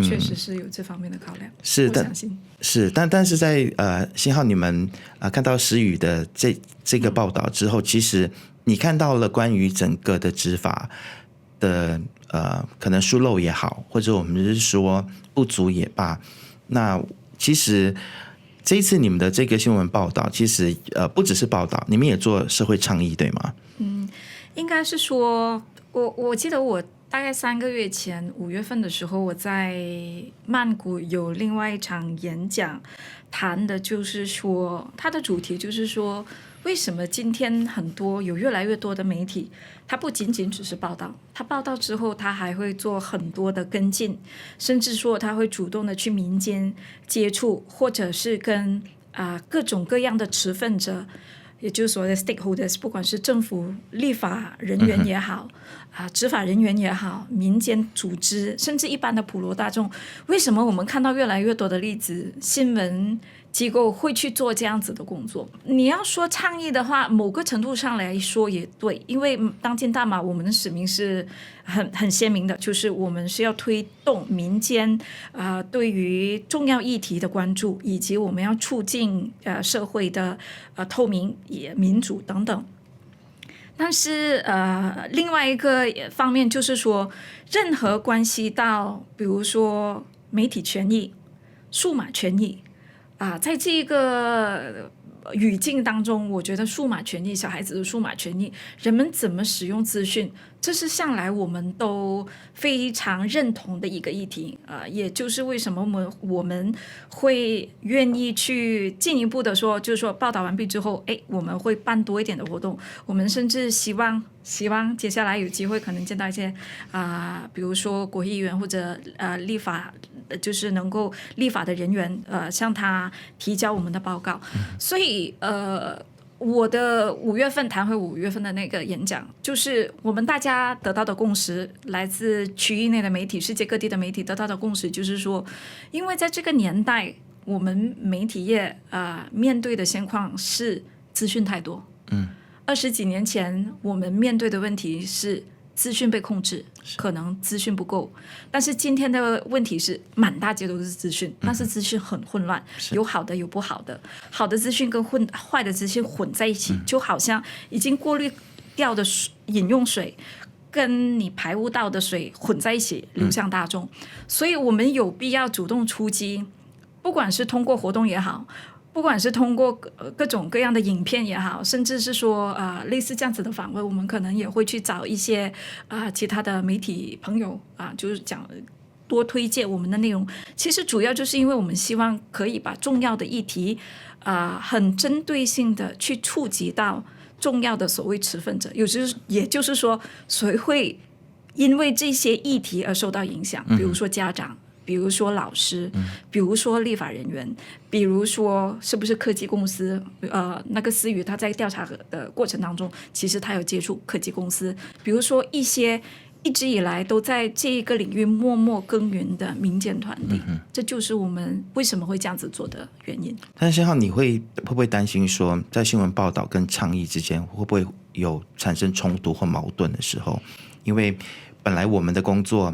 确实是有这方面的考量。是的，我相信是，但是在新浩你们看到时雨的这个报道之后，其实你看到了关于整个的执法的可能疏漏也好，或者我们是说不足也罢，那其实这一次你们的这个新闻报道，其实不只是报道，你们也做社会倡议，对吗？应该是说，我记得我大概3个月前5月份的时候，我在曼谷有另外一场演讲，谈的就是说，它的主题就是说，为什么今天有越来越多的媒体，它不仅仅只是报道，它报道之后，它还会做很多的跟进，甚至说它会主动的去民间接触，或者是跟各种各样的持份者。也就是所谓的 stakeholders， 不管是政府、立法人员也好，执法人员也好，民间组织，甚至一般的普罗大众，为什么我们看到越来越多的例子，新闻机构会去做这样子的工作？你要说倡议的话，某个程度上来说也对，因为当今大马我们的使命是很鲜明的，就是我们是要推动民间对于重要议题的关注，以及我们要促进社会的透明、民主等等。但是另外一个方面就是说，任何关系到比如说媒体权益、数码权益在这个语境当中，我觉得数码权益、小孩子的数码权益，人们怎么使用资讯，这是向来我们都非常认同的一个议题也就是为什么我们会愿意去进一步的说，就是说报道完毕之后，我们会办多一点的活动，我们甚至希望接下来有机会可能见到一些比如说国会议员或者立法，就是能够立法的人员向他提交我们的报告。所以我的5月份谈回5月份的那个演讲，就是我们大家得到的共识，来自区域内的媒体、世界各地的媒体得到的共识，就是说，因为在这个年代，我们媒体业面对的现况是资讯太多。20几年前我们面对的问题是资讯被控制，可能资讯不够，但是今天的问题是满大街都是资讯，但是资讯很混乱，有好的有不好的，好的资讯跟坏的资讯混在一起，就好像已经过滤掉的饮用水跟你排污道的水混在一起流向大众，所以我们有必要主动出击，不管是通过活动也好，不管是通过各种各样的影片也好，甚至是说类似这样子的访问，我们可能也会去找一些其他的媒体朋友就是讲多推荐我们的内容。其实主要就是因为我们希望可以把重要的议题很针对性的去触及到重要的所谓持份者，也就是说谁会因为这些议题而受到影响，比如说家长，比如说老师，比如说立法人员，比如说是不是科技公司，那个思雨他在调查的过程当中，其实他有接触科技公司，比如说一些一直以来都在这一个领域默默耕耘的民间团体，这就是我们为什么会这样子做的原因。但是信浩，你会不会担心说，在新闻报道跟倡议之间会不会有产生冲突或矛盾的时候？因为本来我们的工作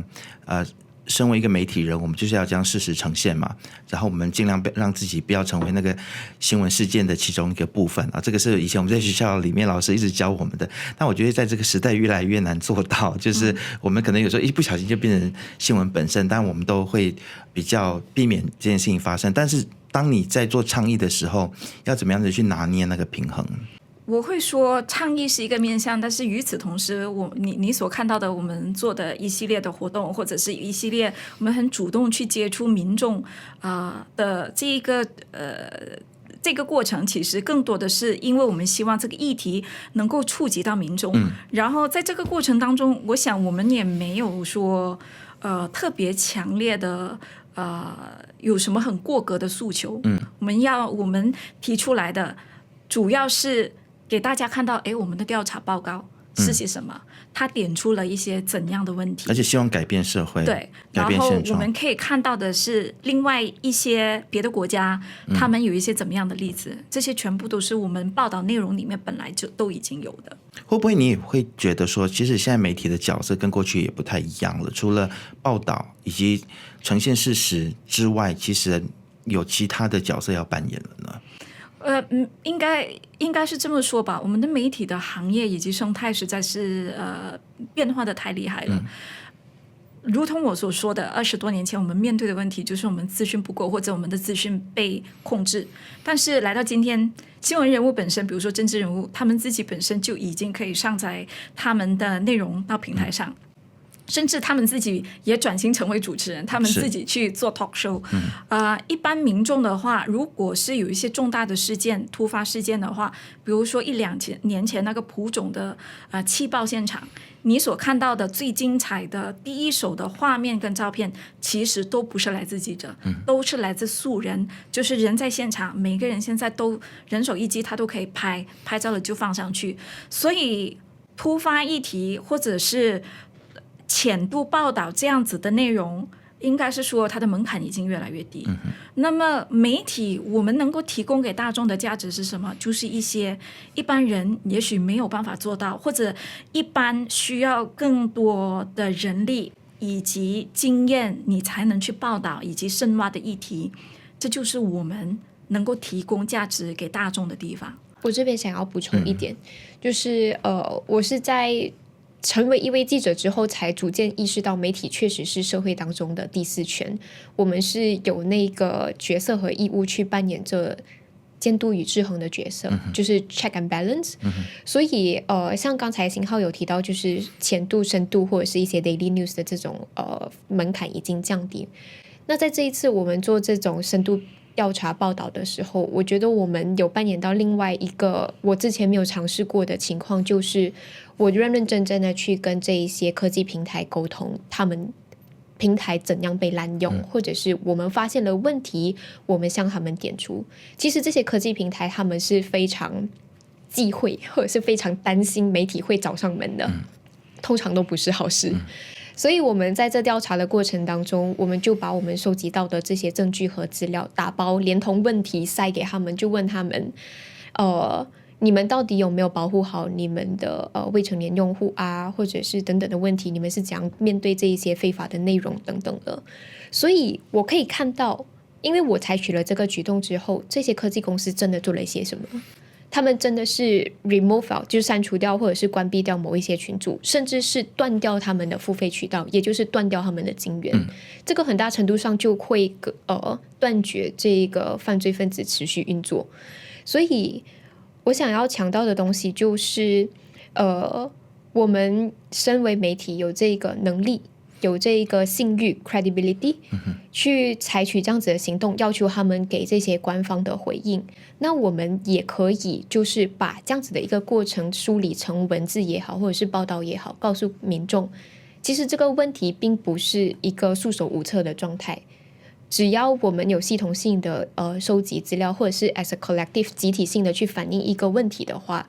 身为一个媒体人，我们就是要将事实呈现嘛，然后我们尽量让自己不要成为那个新闻事件的其中一个部分这个是以前我们在学校里面老师一直教我们的，但我觉得在这个时代越来越难做到，就是我们可能有时候一不小心就变成新闻本身，但我们都会比较避免这件事情发生。但是当你在做倡议的时候，要怎么样的去拿捏那个平衡？我会说倡议是一个面向，但是与此同时，你所看到的我们做的一系列的活动，或者是一系列我们很主动去接触民众的这个过程，其实更多的是因为我们希望这个议题能够触及到民众，然后在这个过程当中，我想我们也没有说特别强烈的有什么很过格的诉求，我们提出来的主要是给大家看到，我们的调查报告是些什么，他点出了一些怎样的问题，而且希望改变社会，对，改然后变现状。我们可以看到的是，另外一些别的国家，他们有一些怎么样的例子，这些全部都是我们报道内容里面本来就都已经有的。会不会你也会觉得说，其实现在媒体的角色跟过去也不太一样了？除了报道以及呈现事实之外，其实有其他的角色要扮演了呢？应该是这么说吧。我们的媒体的行业以及生态实在是变化的太厉害了。如同我所说的，20多年前我们面对的问题就是我们资讯不够，或者我们的资讯被控制。但是来到今天，新闻人物本身，比如说政治人物，他们自己本身就已经可以上载他们的内容到平台上。甚至他们自己也转型成为主持人，他们自己去做 talk show。一般民众的话，如果是有一些重大的事件、突发事件的话，比如说1-2年前那个蒲种的气爆现场，你所看到的最精彩的第一手的画面跟照片，其实都不是来自记者，都是来自素人，就是人在现场，每个人现在都人手一机，他都可以拍照了就放上去。所以突发议题或者是浅度报道这样子的内容，应该是说它的门槛已经越来越低。那么媒体我们能够提供给大众的价值是什么？就是一些一般人也许没有办法做到，或者一般需要更多的人力以及经验你才能去报道以及深挖的议题，这就是我们能够提供价值给大众的地方。我这边想要补充一点，就是我是在成为一位记者之后，才逐渐意识到媒体确实是社会当中的第四权，我们是有那个角色和义务去扮演着监督与制衡的角色，就是 check and balance。所以像刚才新浩有提到，就是浅度、深度或者是一些 daily news 的这种门槛已经降低。那在这一次我们做这种深度调查报道的时候，我觉得我们有扮演到另外一个我之前没有尝试过的情况，就是我认认真真的去跟这一些科技平台沟通，他们平台怎样被滥用，或者是我们发现了问题，我们向他们点出。其实这些科技平台他们是非常忌讳或者是非常担心媒体会找上门的，通常都不是好事。所以我们在这调查的过程当中，我们就把我们收集到的这些证据和资料打包，连同问题塞给他们，就问他们你们到底有没有保护好你们的未成年用户啊，或者是等等的问题，你们是怎样面对这一些非法的内容等等的。所以我可以看到，因为我采取了这个举动之后，这些科技公司真的做了一些什么，他们真的是 remove out， 就是删除掉或者是关闭掉某一些群组，甚至是断掉他们的付费渠道，也就是断掉他们的金源。这个很大程度上就会断绝这个犯罪分子持续运作。所以我想要强调的东西就是我们身为媒体有这个能力，有这个信誉 credibility 去采取这样子的行动，要求他们给这些官方的回应。那我们也可以就是把这样子的一个过程梳理成文字也好，或者是报道也好，告诉民众其实这个问题并不是一个束手无策的状态，只要我们有系统性的收集资料，或者是 as a collective 集体性的去反映一个问题的话，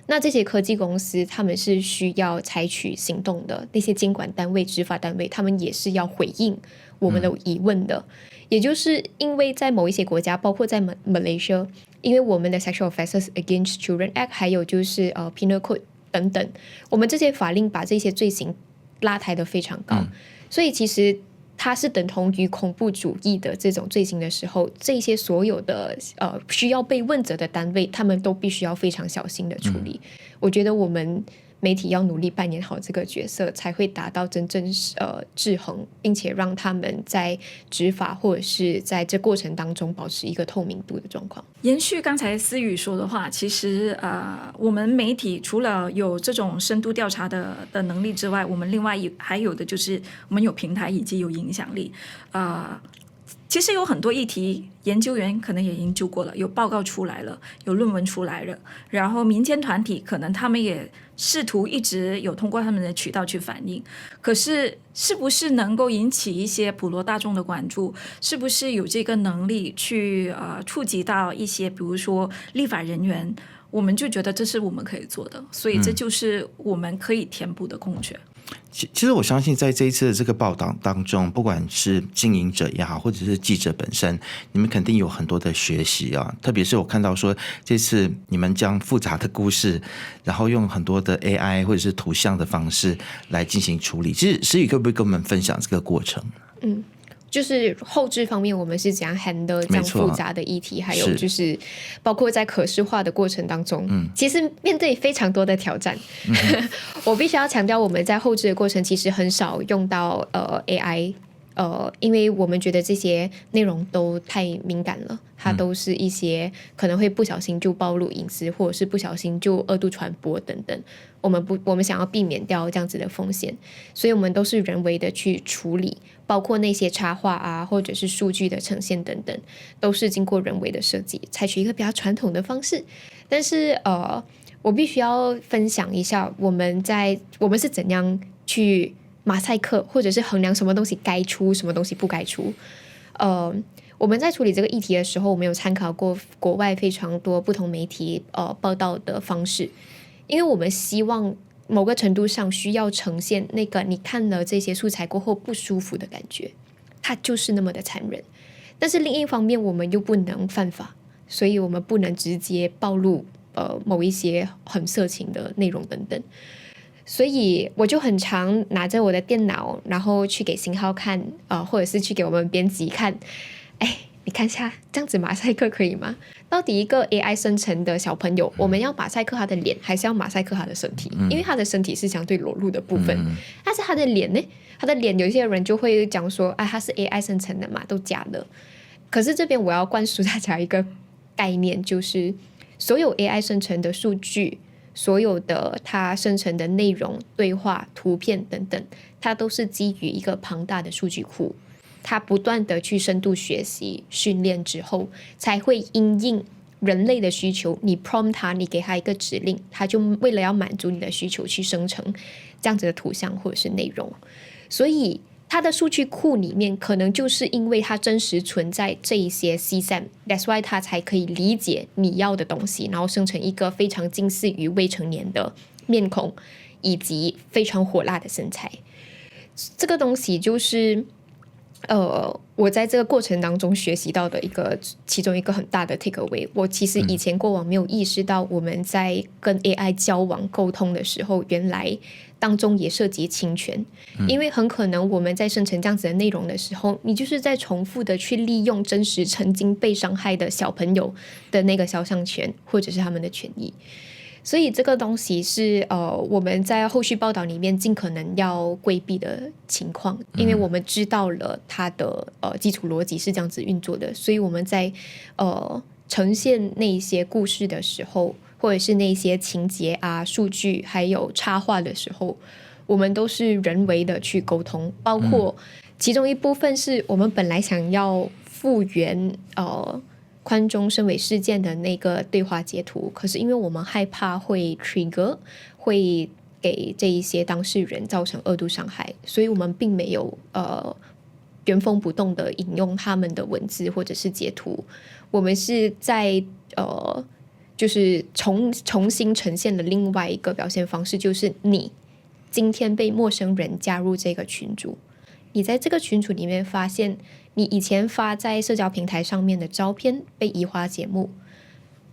那这些科技公司他们是需要采取行动的，那些监管单位、执法单位他们也是要回应我们的疑问的。也就是因为在某一些国家，包括在 Malaysia， 因为我们的 Sexual Offences Against Children Act 还有就是Penal Code 等等，我们这些法令把这些罪行拉抬得非常高，所以其实它是等同于恐怖主义的这种罪行的时候，这些所有的需要被问责的单位，他们都必须要非常小心的处理。我觉得我们媒体要努力扮演好这个角色，才会达到真正制衡，并且让他们在执法或者是在这过程当中保持一个透明度的状况。延续刚才思雨说的话，其实我们媒体除了有这种深度调查的能力之外，我们另外还有的就是我们有平台以及有影响力。其实有很多议题，研究员可能也研究过了，有报告出来了，有论文出来了，然后民间团体可能他们也试图一直有通过他们的渠道去反映，可是是不是能够引起一些普罗大众的关注，是不是有这个能力去触及到一些比如说立法人员，我们就觉得这是我们可以做的，所以这就是我们可以填补的空缺。其实我相信在这一次的这个报道当中，不管是经营者也好，或者是记者本身，你们肯定有很多的学习啊。特别是我看到说这次你们将复杂的故事，然后用很多的 AI 或者是图像的方式来进行处理。其实诗雨可不可以跟我们分享这个过程？就是后置方面我们是怎样 handle 这样复杂的议题，还有就是包括在可视化的过程当中，其实面对非常多的挑战。我必须要强调，我们在后置的过程其实很少用到AI，因为我们觉得这些内容都太敏感了，它都是一些可能会不小心就暴露隐私，或者是不小心就恶度传播等等。我们想要避免掉这样子的风险，所以我们都是人为的去处理，包括那些插画啊，或者是数据的呈现等等，都是经过人为的设计，采取一个比较传统的方式。但是我必须要分享一下我们是怎样去马赛克，或者是衡量什么东西该出，什么东西不该出。我们在处理这个议题的时候，我们有参考过国外非常多不同媒体报道的方式，因为我们希望某个程度上需要呈现那个你看了这些素材过后不舒服的感觉，它就是那么的残忍。但是另一方面我们又不能犯法，所以我们不能直接暴露某一些很色情的内容等等。所以我就很常拿着我的电脑，然后去给星浩看，或者是去给我们编辑看，你看一下这样子马赛克可以吗？到底一个 AI 生成的小朋友，我们要马赛克他的脸，还是要马赛克他的身体？因为他的身体是相对裸露的部分，但是他的脸呢？他的脸有一些人就会讲说，他是 AI 生成的嘛，都假的。可是这边我要灌输大家一个概念，就是所有 AI 生成的数据，所有的它生成的内容、对话、图片等等，它都是基于一个庞大的数据库，它不断的去深度学习训练之后，才会因应人类的需求，你 prompt 它，你给它一个指令，它就为了要满足你的需求去生成这样子的图像或者是内容。所以它的数据库里面可能就是因为它真实存在这一些 CSAM， that's why 它才可以理解你要的东西，然后生成一个非常近似于未成年的面孔以及非常火辣的身材。这个东西就是我在这个过程当中学习到的其中一个很大的 take away。 我其实以前过往没有意识到，我们在跟 AI 交往沟通的时候，原来当中也涉及侵权。因为很可能我们在生成这样子的内容的时候，你就是在重复的去利用真实曾经被伤害的小朋友的那个肖像权或者是他们的权益。所以这个东西是我们在后续报道里面尽可能要规避的情况，因为我们知道了它的基础逻辑是这样子运作的，所以我们在呈现那些故事的时候，或者是那些情节啊、数据还有插画的时候，我们都是人为的去沟通，包括其中一部分是我们本来想要复原宽中升委事件的那个对话截图，可是因为我们害怕会 trigger， 会给这一些当事人造成恶度伤害，所以我们并没有原封不动的引用他们的文字或者是截图，我们是在就是重新呈现了另外一个表现方式，就是你今天被陌生人加入这个群组，你在这个群组里面发现你以前发在社交平台上面的照片被移花接木，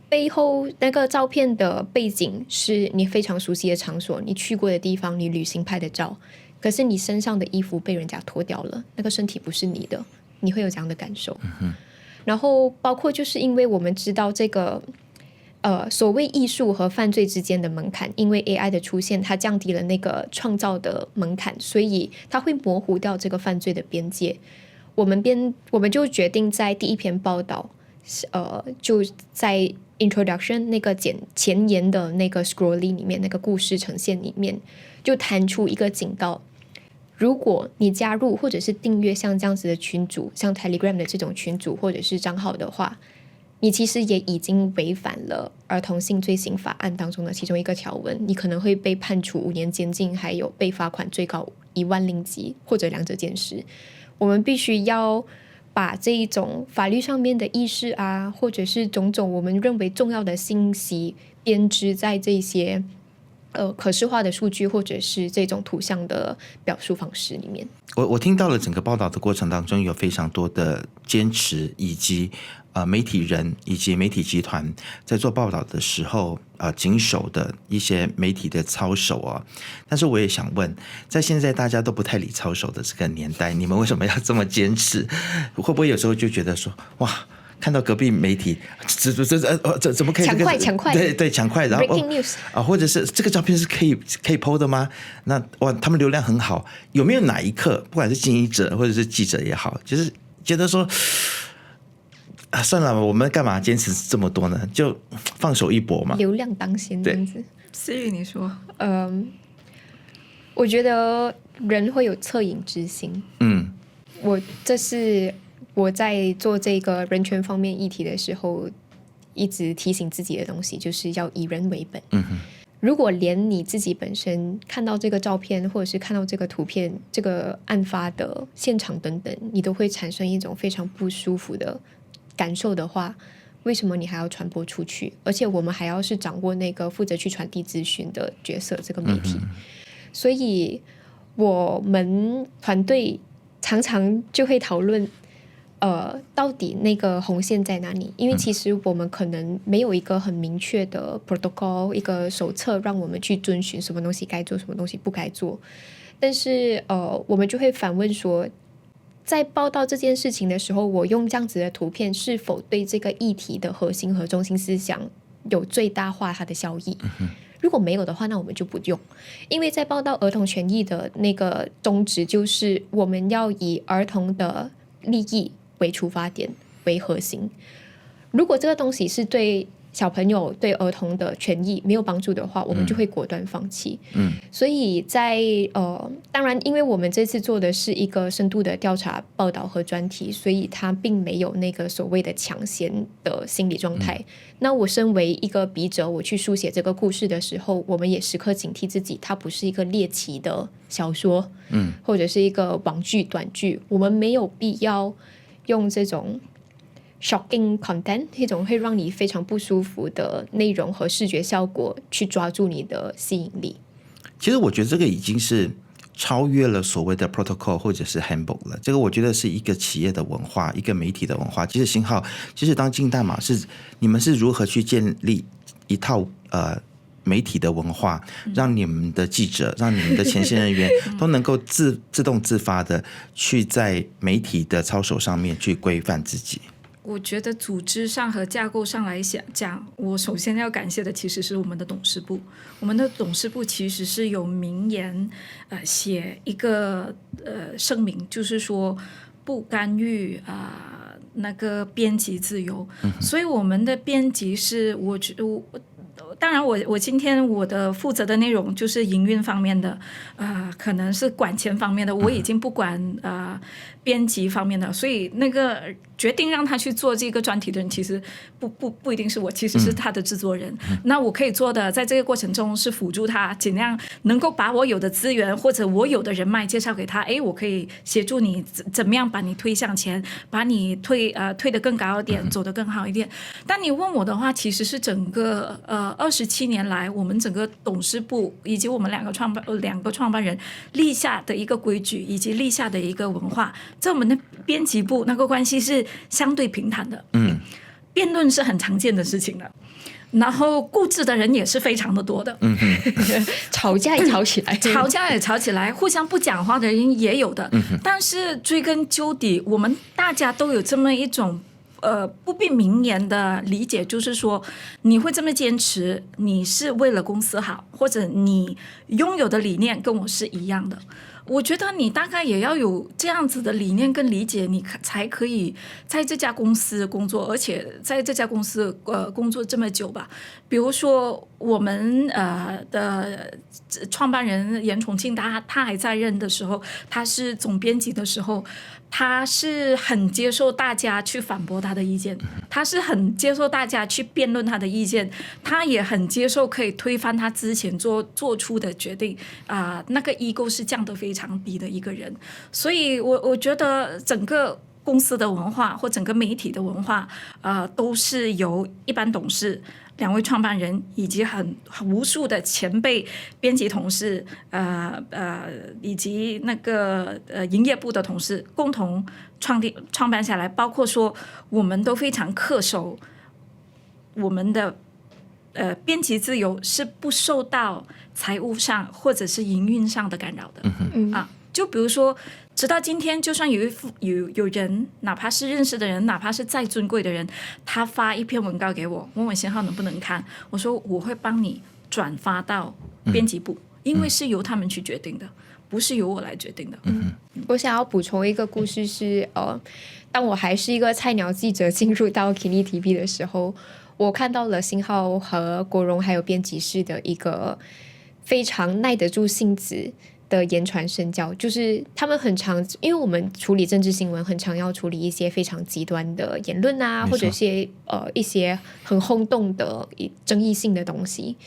背后那个照片的背景是你非常熟悉的场所，你去过的地方，你旅行拍的照，可是你身上的衣服被人家脱掉了，那个身体不是你的，你会有这样的感受。然后包括就是因为我们知道这个所谓艺术和犯罪之间的门槛，因为 AI 的出现，它降低了那个创造的门槛，所以它会模糊掉这个犯罪的边界。我们就决定在第一篇报道就在 introduction 那个前言的那个 scrolling 里面，那个故事呈现里面就弹出一个警告，如果你加入或者是订阅像这样子的群组，像 Telegram 的这种群组或者是账号的话，你其实也已经违反了儿童性罪行法案当中的其中一个条文，你可能会被判处5年监禁，还有被罚款最高1万令吉，或者两者兼施。我们必须要把这一种法律上面的意识啊，或者是种种我们认为重要的信息编织在这些可视化的数据或者是这种图像的表述方式里面。我听到了整个报道的过程当中有非常多的坚持，以及媒体人以及媒体集团在做报道的时候谨守的一些媒体的操守啊。但是我也想问，在现在大家都不太理操守的这个年代，你们为什么要这么坚持？会不会有时候就觉得说，哇，看到隔壁媒体怎么可以抢快对抢快，然后 Breaking news 或者是这个照片是可以 PO 的吗？那哇，他们流量很好，有没有哪一刻，不管是经营者或者是记者也好，就是觉得说算了，我们干嘛坚持这么多呢？就放手一搏嘛，流量当先这样子。思雨你说。我觉得人会有恻隐之心。这是我在做这个人权方面议题的时候一直提醒自己的东西，就是要以人为本。如果连你自己本身看到这个照片或者是看到这个图片，这个案发的现场等等，你都会产生一种非常不舒服的感受的话，为什么你还要传播出去？而且我们还要是掌握那个负责去传递资讯的角色，这个媒体。所以我们团队常常就会讨论到底那个红线在哪里？因为其实我们可能没有一个很明确的 protocol， 一个手册让我们去遵循什么东西该做，什么东西不该做。但是我们就会反问说，在报道这件事情的时候，我用这样子的图片是否对这个议题的核心和中心思想有最大化它的效益？如果没有的话，那我们就不用。因为在报道儿童权益的那个宗旨，就是我们要以儿童的利益为出发点为核心。如果这个东西是对小朋友对儿童的权益没有帮助的话，我们就会果断放弃。所以在当然因为我们这次做的是一个深度的调查报道和专题，所以它并没有那个所谓的抢先的心理状态。那我身为一个笔者，我去书写这个故事的时候，我们也时刻警惕自己，它不是一个猎奇的小说，或者是一个网剧短剧，我们没有必要用这种shocking content， 一种会让你非常不舒服的内容和视觉效果去抓住你的吸引力。其实我觉得这个已经是超越了所谓的 protocol 或者是 handbook 了。这个我觉得是一个企业的文化，一个媒体的文化。其实星浩，其实当金大马你们是如何去建立一套媒体的文化，让你们的记者，让你们的前线人员都能够自动自发的去在媒体的操守上面去规范自己？我觉得组织上和架构上来讲，我首先要感谢的其实是我们的董事部。我们的董事部其实是有明言写一个声明，就是说不干预那个编辑自由。所以我们的编辑是当然我今天我的负责的内容就是营运方面的，可能是管钱方面的，我已经不管编辑方面的，所以那个决定让他去做这个专题的人，其实不一定是我，其实是他的制作人。那我可以做的，在这个过程中是辅助他，尽量能够把我有的资源或者我有的人脉介绍给他。我可以协助你怎么样把你推向前，把你推得更高一点，走得更好一点。但你问我的话，其实是整个27年来，我们整个董事部以及我们两个创办人立下的一个规矩，以及立下的一个文化，在我们的编辑部那个关系是相对平坦的。辩论是很常见的事情了，然后固执的人也是非常的多的。吵架也吵起来，互相不讲话的人也有的。但是追根究底，我们大家都有这么一种不必明言的理解，就是说你会这么坚持，你是为了公司好，或者你拥有的理念跟我是一样的。我觉得你大概也要有这样子的理念跟理解，你才可以在这家公司工作，而且在这家公司工作这么久吧。比如说我们的创办人严崇庆，他还在任的时候，他是总编辑的时候，他是很接受大家去反驳他的意见，他是很接受大家去辩论他的意见，他也很接受可以推翻他之前做出的决定那个 ego 是降得非常低的一个人。所以我觉得整个公司的文化或整个媒体的文化都是由一般董事、2位创办人以及很无数的前辈编辑同事以及那个营业部的同事共同创办下来，包括说我们都非常恪守我们的编辑自由是不受到财务上或者是营运上的干扰的。就比如说直到今天，就算有人，哪怕是认识的人，哪怕是再尊贵的人，他发一篇文稿给我，问我信号能不能看，我说我会帮你转发到编辑部，因为是由他们去决定的，不是由我来决定的。我想要补充一个故事是当我还是一个菜鸟记者进入到 Kini TV 的时候，我看到了信浩和国荣还有编辑室的一个非常耐得住性子的言传身教，就是他们很常，因为我们处理政治新闻很常要处理一些非常极端的言论或者一些很轰动的争议性的东西，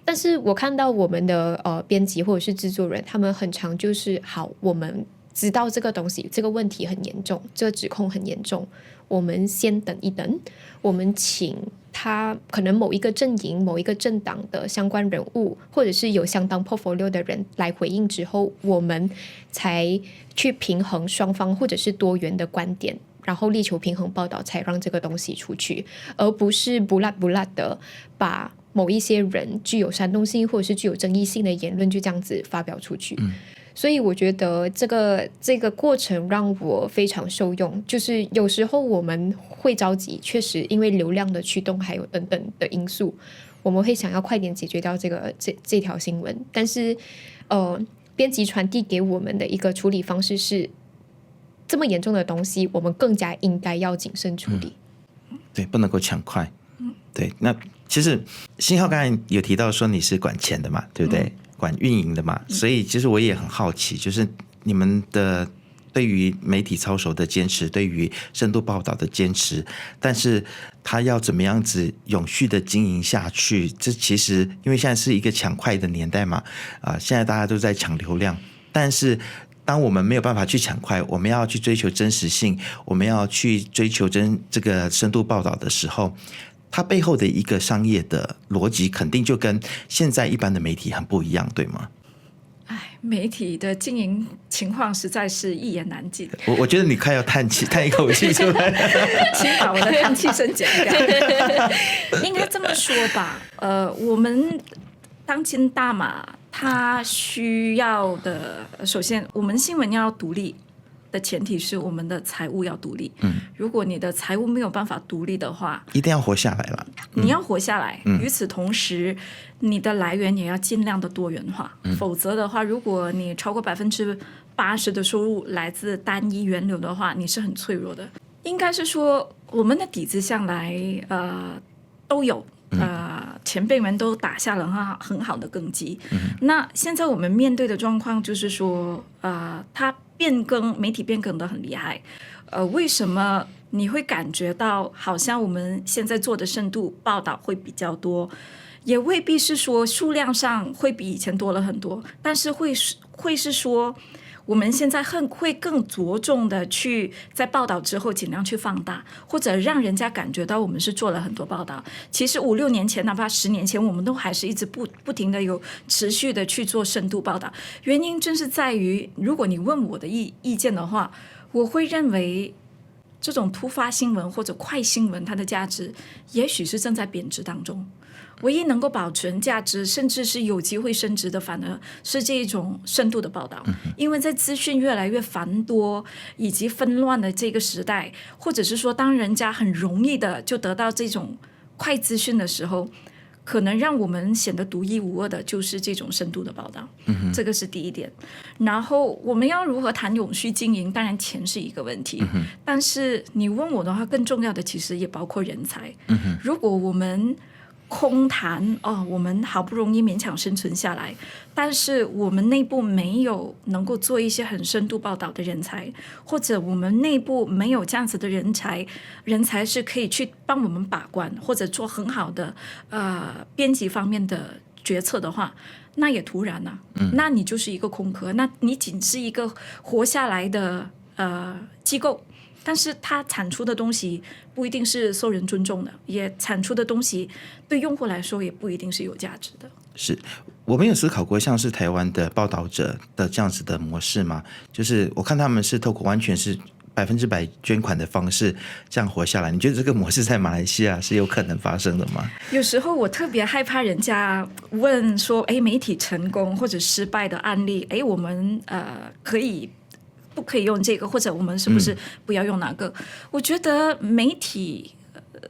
但是我看到我们的编辑或者是制作人，他们很常就是好，我们知道这个东西这个问题很严重，这个指控很严重，我们先等一等，我们请他可能某一个阵营某一个政党的相关人物或者是有相当 portfolio 的人来回应之后，我们才去平衡双方或者是多元的观点，然后力求平衡报道，才让这个东西出去，而不是不辣的把某一些人具有煽动性或者是具有争议性的言论就这样子发表出去。所以我觉得这个过程让我非常受用，就是有时候我们会着急，确实因为流量的驱动还有等等的因素，我们会想要快点解决掉这条新闻，但是编辑传递给我们的一个处理方式是，这么严重的东西我们更加应该要谨慎处理。对，不能够抢快。对，那其实信浩刚才有提到说你是管钱的嘛，对不对？管运营的嘛，所以其实我也很好奇，就是你们的对于媒体操守的坚持，对于深度报道的坚持，但是他要怎么样子永续的经营下去？这其实因为现在是一个抢快的年代嘛，现在大家都在抢流量，但是当我们没有办法去抢快，我们要去追求真实性，我们要去追求这个深度报道的时候，它背后的一个商业的逻辑肯定就跟现在一般的媒体很不一样，对吗？媒体的经营情况实在是一言难尽。我觉得你快要叹一口气出来请把我的叹气声剪掉。应该这么说吧，我们当今大马它需要的，首先我们新闻要独立的前提是我们的财务要独立。如果你的财务没有办法独立的话，一定要活下来了。你要活下来，与此同时你的来源也要尽量的多元化，否则的话，如果你超过80%的收入来自单一源流的话，你是很脆弱的。应该是说我们的底子向来都有，前辈们都打下了很好的根基。那现在我们面对的状况就是说，它媒体变更的很厉害。为什么你会感觉到好像我们现在做的深度报道会比较多？也未必是说数量上会比以前多了很多，但是会是说我们现在会更着重的去在报道之后尽量去放大，或者让人家感觉到我们是做了很多报道。其实5-6年前哪怕10年前，我们都还是一直不停的有持续的去做深度报道。原因正是在于，如果你问我的意见的话，我会认为这种突发新闻或者快新闻它的价值也许是正在贬值当中，唯一能够保存价值甚至是有机会升值的，反而是这种深度的报道。因为在资讯越来越繁多以及纷乱的这个时代，或者是说当人家很容易的就得到这种快资讯的时候，可能让我们显得独一无二的就是这种深度的报道，这个是第一点。然后我们要如何谈永续经营，当然钱是一个问题，但是你问我的话，更重要的其实也包括人才。如果我们空谈我们好不容易勉强生存下来，但是我们内部没有能够做一些很深度报道的人才，或者我们内部没有这样子的人才是可以去帮我们把关，或者做很好的编辑方面的决策的话，那也突然了，那你就是一个空壳，那你仅是一个活下来的机构。但是它产出的东西不一定是受人尊重的，也产出的东西对用户来说也不一定是有价值的。是我们有思考过像是台湾的报道者的这样子的模式吗？就是我看他们是透过完全是100%捐款的方式这样活下来，你觉得这个模式在马来西亚是有可能发生的吗？有时候我特别害怕人家问说媒体成功或者失败的案例，我们不可以用这个，或者我们是不是不要用哪个？我觉得媒体，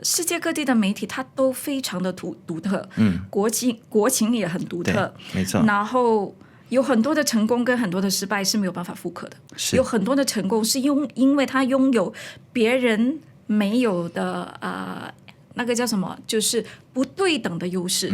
世界各地的媒体它都非常的独特，国情也很独特，没错。然后有很多的成功跟很多的失败是没有办法复刻的，有很多的成功是因为它拥有别人没有的那个叫什么，就是不对等的优势。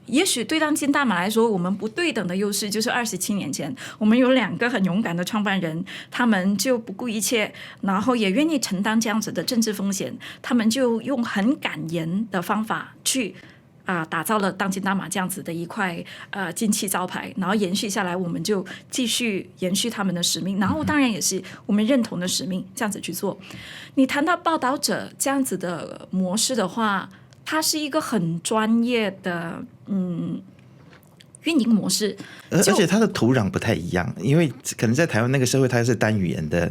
也许对当今大马来说，我们不对等的优势就是27年前，我们有2个很勇敢的创办人，他们就不顾一切，然后也愿意承担这样子的政治风险，他们就用很敢言的方法去打造了当今大马这样子的一块金漆招牌，然后延续下来，我们就继续延续他们的使命，然后当然也是我们认同的使命，这样子去做。你谈到报道者这样子的模式的话，它是一个很专业的运营模式，而且它的土壤不太一样，因为可能在台湾那个社会它是单语言的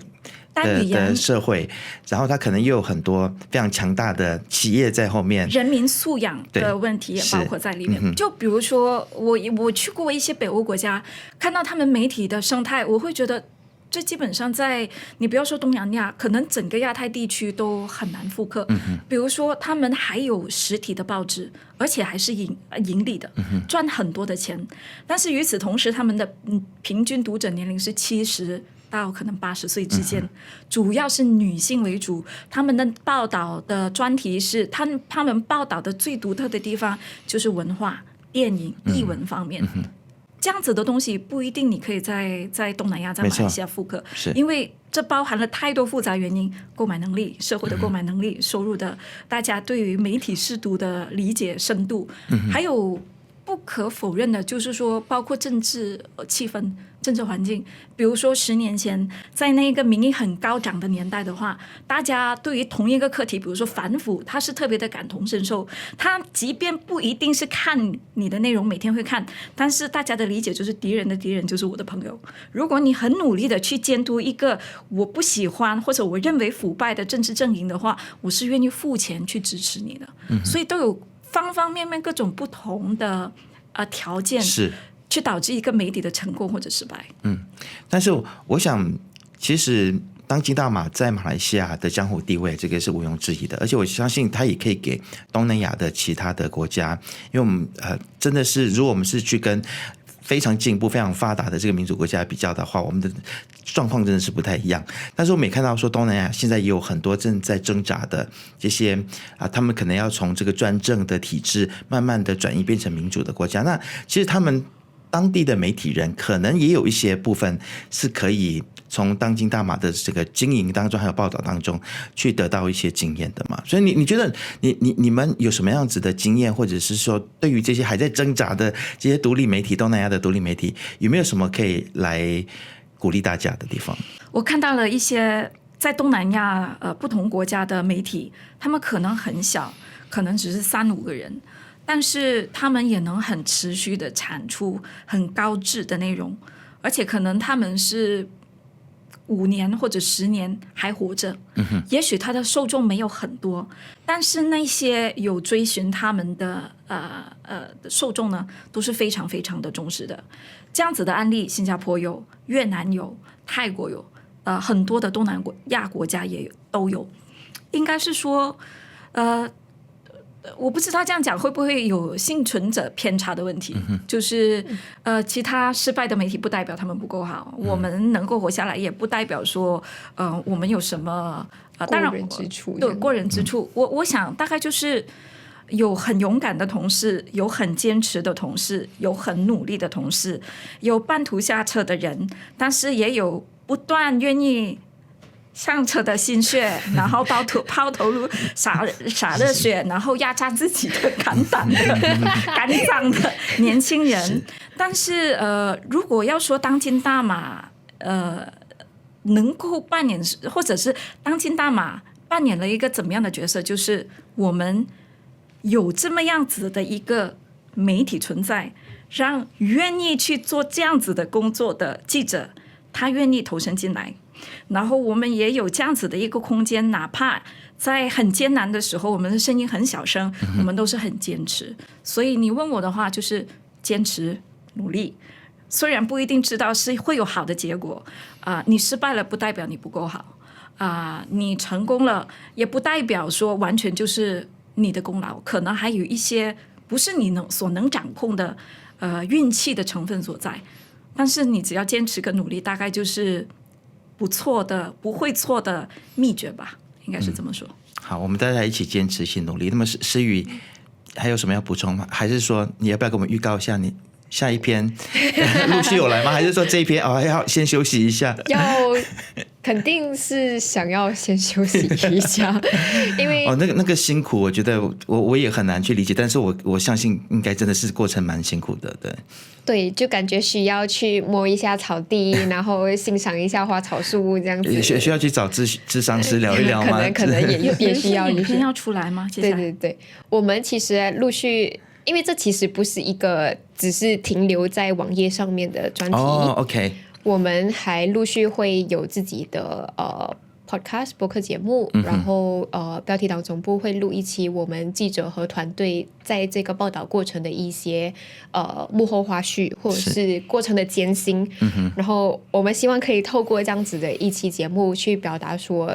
社会，然后它可能又有很多非常强大的企业在后面，人民素养的问题也包括在里面。就比如说我去过一些北欧国家，看到他们媒体的生态，我会觉得这基本上在你不要说东南亚，可能整个亚太地区都很难复刻。比如说他们还有实体的报纸，而且还是盈利的，赚很多的钱，但是与此同时他们的平均读者年龄是70到可能80岁之间，主要是女性为主。他们的报道的专题是他们报道的最独特的地方就是文化、电影、艺文方面。这样子的东西不一定你可以在东南亚在马来西亚复刻，因为这包含了太多复杂原因，购买能力、社会的购买能力、收入的大家对于媒体识读的理解深度，还有不可否认的就是说包括政治气氛、政治环境。比如说10年前在那个民意很高涨的年代的话，大家对于同一个课题，比如说反腐，他是特别的感同身受，他即便不一定是看你的内容每天会看，但是大家的理解就是敌人的敌人就是我的朋友。如果你很努力的去监督一个我不喜欢或者我认为腐败的政治阵营的话，我是愿意付钱去支持你的。所以都有方方面面各种不同的条件，是去导致一个媒体的成功或者失败。但是我想其实当今大马在马来西亚的江湖地位，这个是毋庸置疑的，而且我相信它也可以给东南亚的其他的国家，因为我们真的是如果我们是去跟非常进步、非常发达的这个民主国家比较的话，我们的状况真的是不太一样。但是我们也看到说，东南亚现在也有很多正在挣扎的这些他们可能要从这个专政的体制慢慢的转移变成民主的国家。那其实他们当地的媒体人可能也有一些部分是可以从当今大马的这个经营当中还有报道当中去得到一些经验的嘛。所以你觉得你们有什么样子的经验，或者是说对于这些还在挣扎的这些独立媒体，东南亚的独立媒体有没有什么可以来鼓励大家的地方？我看到了一些在东南亚不同国家的媒体，他们可能很小，可能只是3-5个人，但是他们也能很持续的产出很高质的内容，而且可能他们是5年或者10年还活着，也许他的受众没有很多，但是那些有追寻他们的受众呢，都是非常非常的重视的。这样子的案例，新加坡有，越南有，泰国有，很多的东南亚国家也都有。应该是说，我不知道这样讲会不会有幸存者偏差的问题，就是其他失败的媒体不代表他们不够好，我们能够活下来也不代表说我们有什么当然过人之处，对过人之处，我想大概就是有很勇敢的同事，有很坚持的同事，有很努力的同事，有半途下车的人，但是也有不断愿意上车的心血，然后抛头颅洒热血，然后压榨自己的肝脏的年轻人。但是如果要说当今大马能够扮演，或者是当今大马扮演了一个怎么样的角色，就是我们有这么样子的一个媒体存在，让愿意去做这样子的工作的记者他愿意投身进来，然后我们也有这样子的一个空间，哪怕在很艰难的时候我们的声音很小声，我们都是很坚持。所以你问我的话就是坚持努力，虽然不一定知道是会有好的结果你失败了不代表你不够好你成功了也不代表说完全就是你的功劳，可能还有一些不是你所能掌控的运气的成分所在，但是你只要坚持跟努力，大概就是不错的不会错的秘诀吧，应该是这么说。好，我们大家一起坚持，一起努力。那么诗瑜还有什么要补充吗？还是说你要不要给我们预告一下你下一篇陆续有来吗？还是说这一篇要先休息一下？肯定是想要先休息一下，因为那个辛苦，我觉得我也很难去理解，但是我相信应该真的是过程蛮辛苦的，对，就感觉需要去摸一下草地，然后欣赏一下花草树木这样子。需要去找咨商师聊一聊吗？可能也需要。影片要出来吗？接下来对，我们其实陆续。因为这其实不是一个只是停留在网页上面的专题OK， 我们还陆续会有自己的podcast 播客节目，然后标题党总部会录一期我们记者和团队在这个报道过程的一些幕后花絮或者是过程的艰辛，然后我们希望可以透过这样子的一期节目去表达说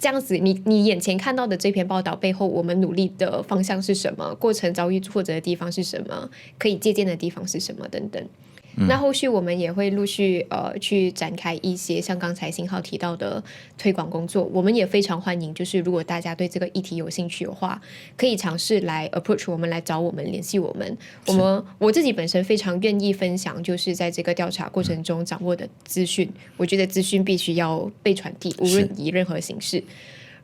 这样子你眼前看到的这篇报道背后我们努力的方向是什么，过程遭遇挫折的地方是什么，可以借鉴的地方是什么等等。那后续我们也会陆续去展开一些像刚才新浩提到的推广工作，我们也非常欢迎，就是如果大家对这个议题有兴趣的话，可以尝试来 approach 我们，来找我们联系我们。我自己本身非常愿意分享，就是在这个调查过程中掌握的资讯，我觉得资讯必须要被传递，无论以任何形式。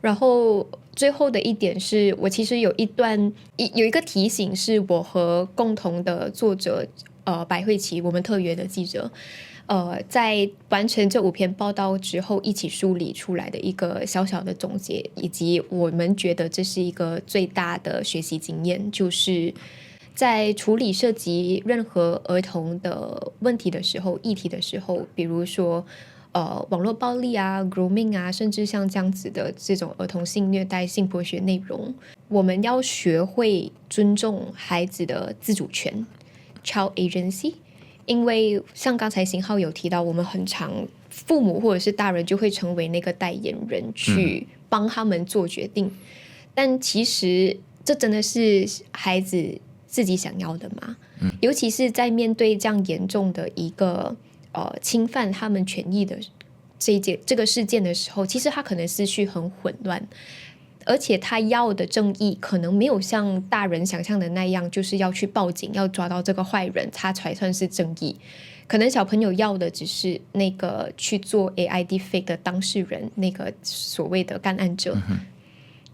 然后最后的一点是，我其实有一个提醒，是我和共同的作者白慧琪，我们特约的记者在完成这5篇报道之后一起梳理出来的一个小小的总结，以及我们觉得这是一个最大的学习经验，就是在处理涉及任何儿童的问题的时候，议题的时候，比如说网络暴力啊 grooming 啊，甚至像这样子的这种儿童性虐待性剥削内容，我们要学会尊重孩子的自主权 child agency。 因为像刚才新浩有提到，我们很常父母或者是大人就会成为那个代言人，去帮他们做决定，但其实这真的是孩子自己想要的吗？尤其是在面对这样严重的一个侵犯他们权益的这个事件的时候，其实他可能思绪很混乱，而且他要的正义可能没有像大人想象的那样，就是要去报警，要抓到这个坏人，他才算是正义。可能小朋友要的只是那个去做 AI deepfake 的当事人，那个所谓的干案者，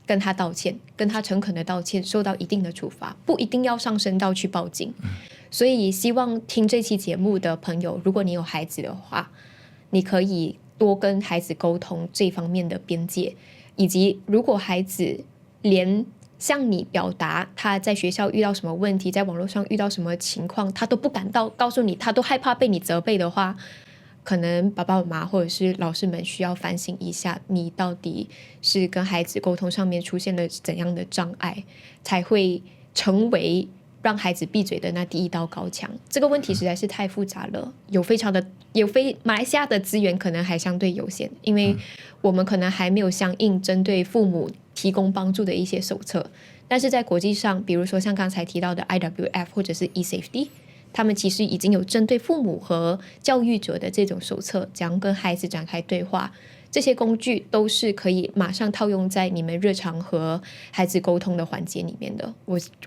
跟他道歉，跟他诚恳的道歉，受到一定的处罚，不一定要上升到去报警。所以希望听这期节目的朋友，如果你有孩子的话，你可以多跟孩子沟通这方面的边界，以及如果孩子连向你表达他在学校遇到什么问题，在网络上遇到什么情况，他都不敢告诉你，他都害怕被你责备的话，可能爸爸妈妈或者是老师们需要反省一下，你到底是跟孩子沟通上面出现了怎样的障碍，才会成为让孩子闭嘴的那第一道高墙。这个问题实在是太复杂了，马来西亚的资源可能还相对有限，因为我们可能还没有相应针对父母提供帮助的一些手册，但是在国际上，比如说像刚才提到的 IWF 或者是 eSafety，他们其实已经有针对父母和教育者的这种手册，怎样跟孩子展开对话。这些工具都是可以马上套用在你们日常和孩子沟通的环节里面的。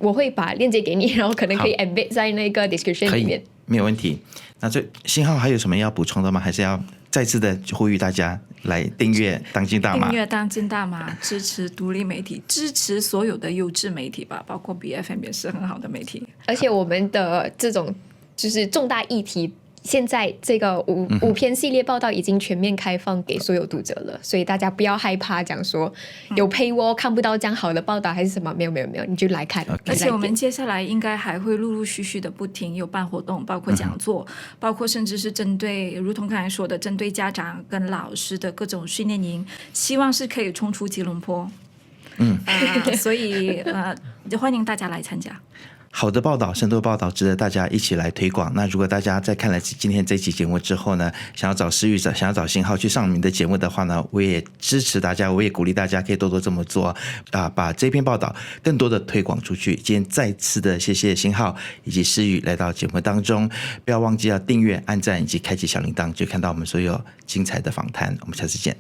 我会把链接给你，然后可能可以 embed 在那个 description 里面。没有问题。那这信浩还有什么要补充的吗？还是要再次的呼吁大家来订阅当今大马？订阅当今大马，支持独立媒体，支持所有的优质媒体吧，包括 BFM 也是很好的媒体。而且我们的这种就是重大议题，现在这个五篇系列报道已经全面开放给所有读者了，所以大家不要害怕讲说有 paywall 看不到这样好的报道还是什么，没有，你就来看。而且我们接下来应该还会陆陆续续的不停有办活动，包括讲座，包括甚至是针对如同刚才说的针对家长跟老师的各种训练营，希望是可以冲出吉隆坡。所以欢迎大家来参加。好的报道，深度报道值得大家一起来推广。那如果大家在看了今天这期节目之后呢，想要找思域，想要找信浩去上你的节目的话呢，我也支持大家，我也鼓励大家可以多多这么做把这篇报道更多的推广出去。今天再次的谢谢信浩以及思域来到节目当中，不要忘记要订阅、按赞以及开启小铃铛，就看到我们所有精彩的访谈。我们下次见。